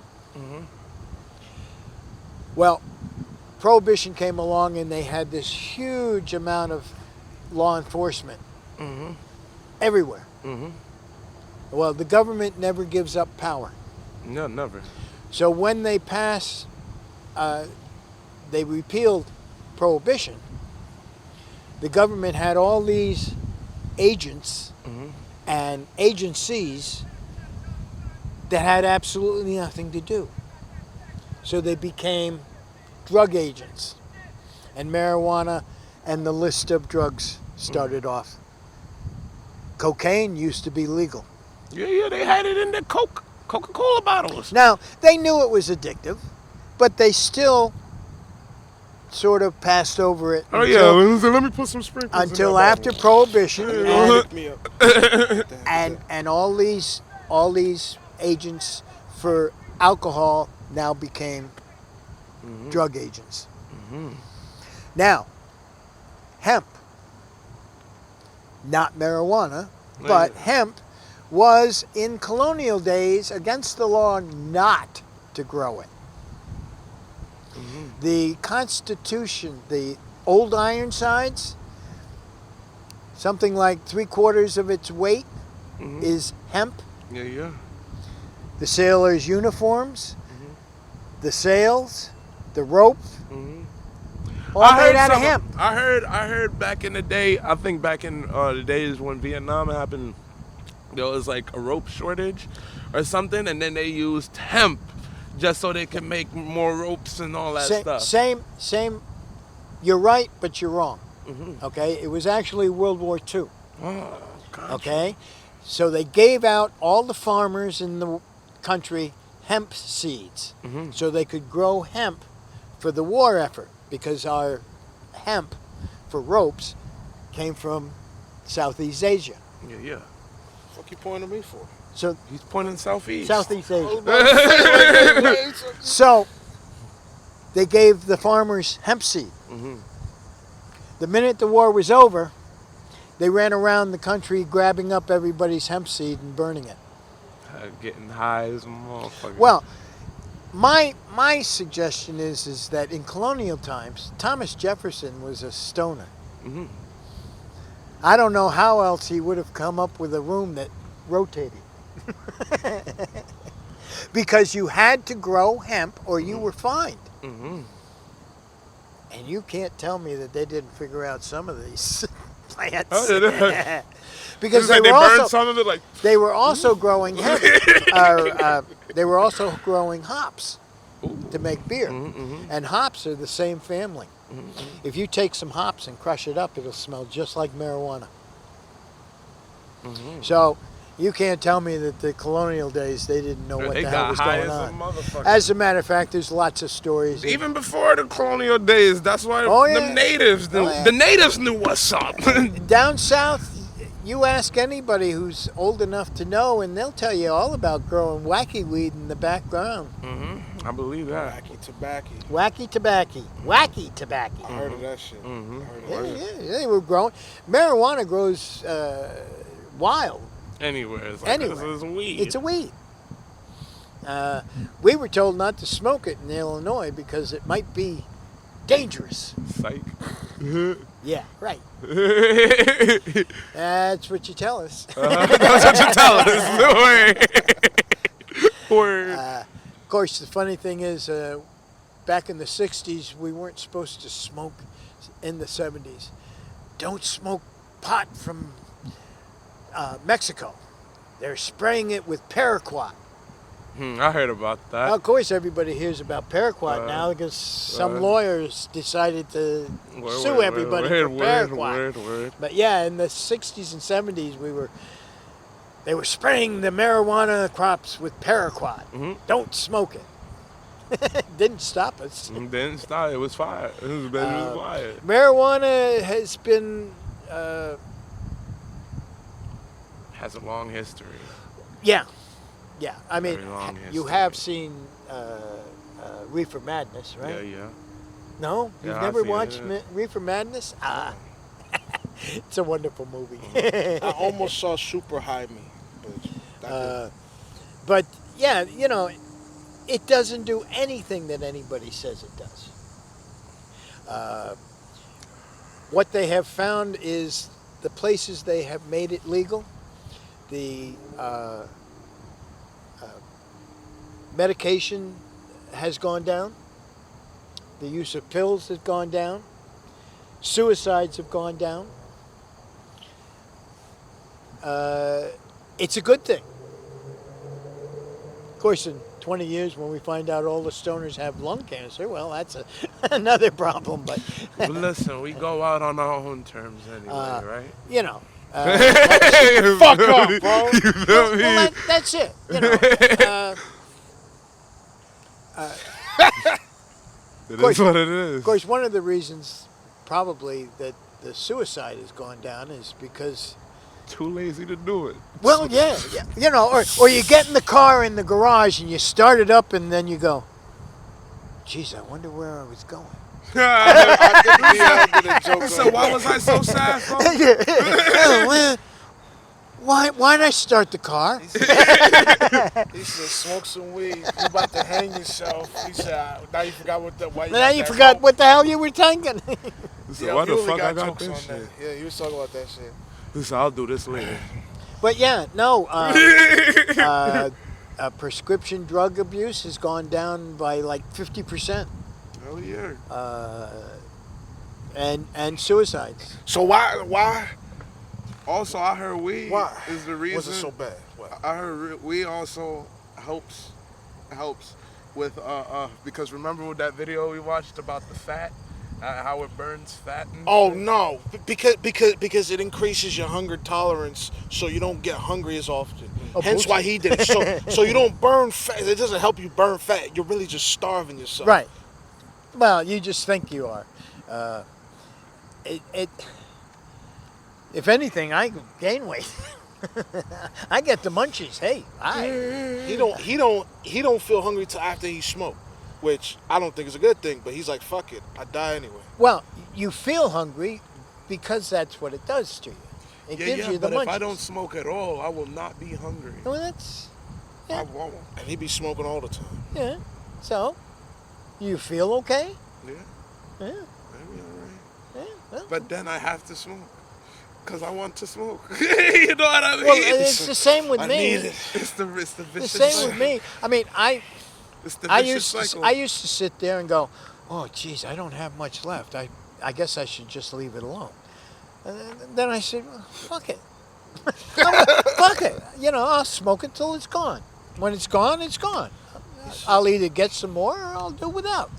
Well, prohibition came along and they had this huge amount of law enforcement everywhere. Well, the government never gives up power. No, never. So when they they repealed prohibition, the government had all these agents and agencies that had absolutely nothing to do. So they became drug agents. And marijuana and the list of drugs started off. Cocaine used to be legal. Yeah, they had it in the Coca-Cola bottles. Now, they knew it was addictive, but they still sort of passed over it Oh until, yeah, let me put some sprinkles until in that after prohibition Pick me up. and all these agents for alcohol now became drug agents. Now, hemp, not marijuana, but hemp was in colonial days against the law not to grow it. The Constitution, the old Ironsides, something like 3/4 of its weight is hemp. Yeah. The sailors' uniforms, the sails, the rope, all made out of hemp. I heard back in the day. I think back in the days when Vietnam happened, there was like a rope shortage or something, and then they used hemp just so they could make more ropes and all that stuff. Same. You're right, but you're wrong. Okay, it was actually World War II. Oh, gotcha. Okay, so they gave out all the farmers in the country hemp seeds, so they could grow hemp for the war effort, because our hemp for ropes came from Southeast Asia. Yeah. Fuck you pointing at me for? So He's pointing southeast. Southeast Asia. So they gave the farmers hemp seed. The minute the war was over, they ran around the country grabbing up everybody's hemp seed and burning it. Getting high as a motherfucker. Well, my suggestion is that in colonial times, Thomas Jefferson was a stoner. I don't know how else he would have come up with a room that rotated. Because you had to grow hemp or you were fined. And you can't tell me that they didn't figure out some of these plants. Because they burned some of it like. they were also growing hemp. They were also growing hops to make beer. And hops are the same family. If you take some hops and crush it up, it'll smell just like marijuana. So you can't tell me that the colonial days they didn't know what They the hell got was high going as a on. motherfucker. As a matter of fact, there's lots of stories. Even before the colonial days, that's why Oh, yeah. the natives knew. Oh, yeah. The natives knew what's up. Down south, you ask anybody who's old enough to know, and they'll tell you all about growing wacky weed in the background. I believe that. Wacky tobacco. Wacky tobacco. Wacky tobacco. I heard of that shit. I heard of that. Yeah, they were growing. Marijuana grows wild. Anywhere. It's like Anywhere. It's a weed. It's a weed. We were told not to smoke it in Illinois because it might be dangerous. Psych. Yeah, right. That's what you tell us. That's what you tell us. Word. Of course, the funny thing is, back in the 60s, we weren't supposed to smoke in the 70s. Don't smoke pot from Mexico. They're spraying it with paraquat. I heard about that. Well, of course, everybody hears about paraquat now because some lawyers decided to sue everybody for paraquat. Word. But yeah, in the 60s and 70s, they were spraying the marijuana crops with paraquat. Don't smoke it. Didn't stop us. Didn't stop. It was fire. It was fire. Marijuana has been, Has a long history. yeah. I mean, Very long you history. have seen Reefer Madness, right? Yeah. No, Yeah, you've I've never seen watched it. Reefer Madness? Ah, it's a wonderful movie. I almost saw Super High Me, but I didn't. But yeah, it doesn't do anything that anybody says it does. What they have found is the places they have made it legal, the medication has gone down, the use of pills has gone down, suicides have gone down. It's a good thing. Of course, in 20 years, when we find out all the stoners have lung cancer, well, that's another problem. But But listen, we go out on our own terms anyway, right? you know, Fuck off, bro. You feel me? well, that's it. It course- is what it is. Of course, one of the reasons probably that the suicide has gone down is because, Too lazy to do it. well, yeah, or you get in the car in the garage and you start it up and then you go, geez, I wonder where I was going. I think Leon did a joke So on why that. was I so sad, bro? Oh, man, why'd I start the car? He said, smoke some weed. You about to hang yourself. He said, now you forgot why you Now got you that forgot rope." what the hell you were thinking. So Yeah, why he the only fuck I got jokes this on shit? that. Yeah, he was talking about that shit. Listen, I'll do this later. But yeah, no, prescription drug abuse has gone down by like 50%, Hell yeah. and suicides. So why Also, I heard weed Why? is the reason. was it so bad? What? I heard weed also helps with because remember with that video we watched about the fat, how it burns fat. And Oh shit? no, because it increases your hunger tolerance, so you don't get hungry as often. Oh, Hence bullshit. why he did it. So you don't burn fat. It doesn't help you burn fat. You're really just starving yourself. Right. Well, you just think you are. If anything, I gain weight. I get the munchies. Hey, He don't feel hungry till after he smoked, which I don't think is a good thing. But he's like, fuck it, I die anyway. Well, you feel hungry because that's what it does to you. It Yeah, gives you the but munchies. if I don't smoke at all, I will not be hungry. Well, that's yeah. I won't. And he be smoking all the time. Yeah. So, you feel okay? Yeah, Yeah. maybe alright. Yeah. Well, But then I have to smoke. Because I want to smoke. You know what I mean? well, it's the same with I me. need it. It's the The vicious same cycle. with me. I mean, It's the I vicious used cycle. to sit there and go, oh, geez, I don't have much left. I guess I should just leave it alone. And then I said, well, fuck it. Fuck it. I'll smoke it till it's gone. When it's gone, it's gone. I'll either get some more or I'll do without.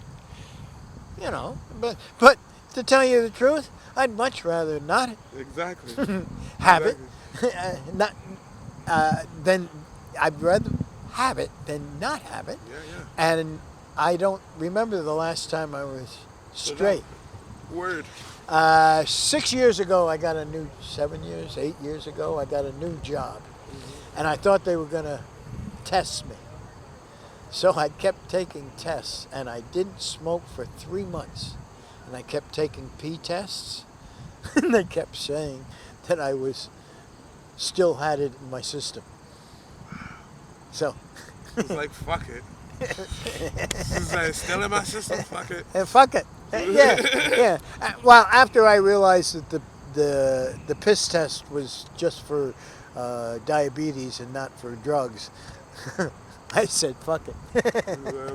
But to tell you the truth, I'd much rather not Exactly. have it. Not then I'd rather have it than not have it. Yeah. And I don't remember the last time I was straight. Word. 6 years ago, I got 8 years ago, I got a new job. And I thought they were going to test me. So I kept taking tests, and I didn't smoke for 3 months. And I kept taking pee tests, and they kept saying that I still had it in my system. So. It's like, fuck it. It's like, still in my system, fuck it. Fuck it. Yeah. Well, after I realized that the piss test was just for diabetes and not for drugs, I said fuck it.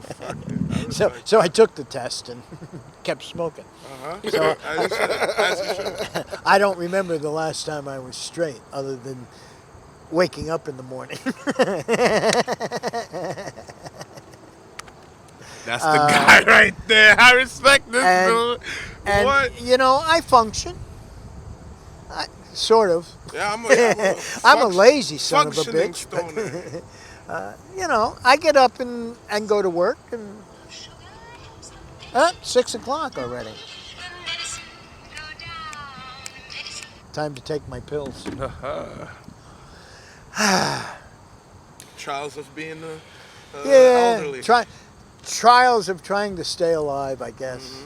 Fuck it. So I took the test and kept smoking. So As you should. I don't remember the last time I was straight, other than waking up in the morning. That's the guy right there. I respect this dude. And What? I function. Sort of. Yeah, I'm a lazy son of a functioning bitch. stoner. I get up and go to work, and 6 o'clock already. Time to take my pills. Trials of being elderly. Trials of trying to stay alive, I guess.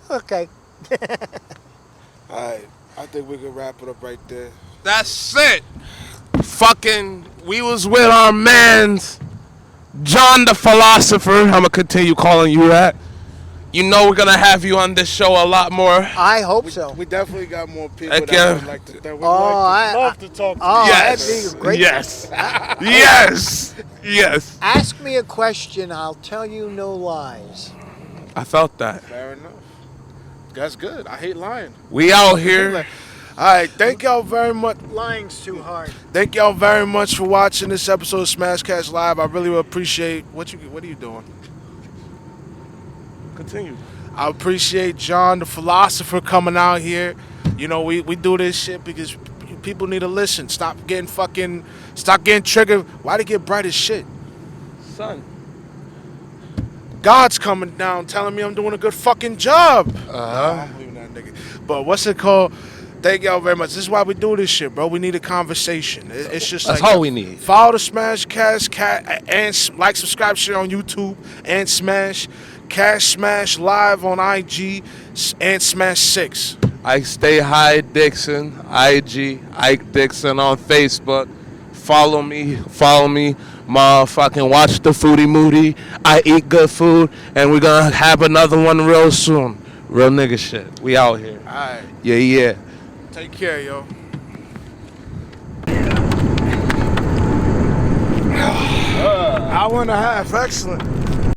Okay. All right, I think we can wrap it up right there. That's it. Fucking, we was with our mans, John the Philosopher. I'm gonna continue calling you that. You know we're gonna have you on this show a lot more. I hope so. We definitely got more people Heck that yeah. would like to. Love to talk to. Yes. That'd be great. Yes. Yes. Yes. Ask me a question, I'll tell you no lies. I felt that. Fair enough. That's good. I hate lying. We out here. All right, thank y'all very much. Lying's too hard. Thank y'all very much for watching this episode of Smashcast Live. I really appreciate what are you doing? Continue. I appreciate John the Philosopher coming out here. We do this shit because people need to listen. Stop getting triggered. Why they get bright as shit? Son. God's coming down telling me I'm doing a good fucking job. I'm leaving that nigga. But what's it called? Thank y'all very much. This is why we do this shit, bro. We need a conversation. It's just That's like all we need. Follow the Smashcast and like, subscribe, share on YouTube, and Smash Cash Smash Live on IG and Smash 6. I stay high Dixon, IG, Ike Dixon on Facebook. Follow me, motherfucking watch the Foodie Moody. I eat good food, and we're gonna have another one real soon. Real nigga shit. We out here. All right. Yeah. Take care, yo. Hour and a half. Excellent.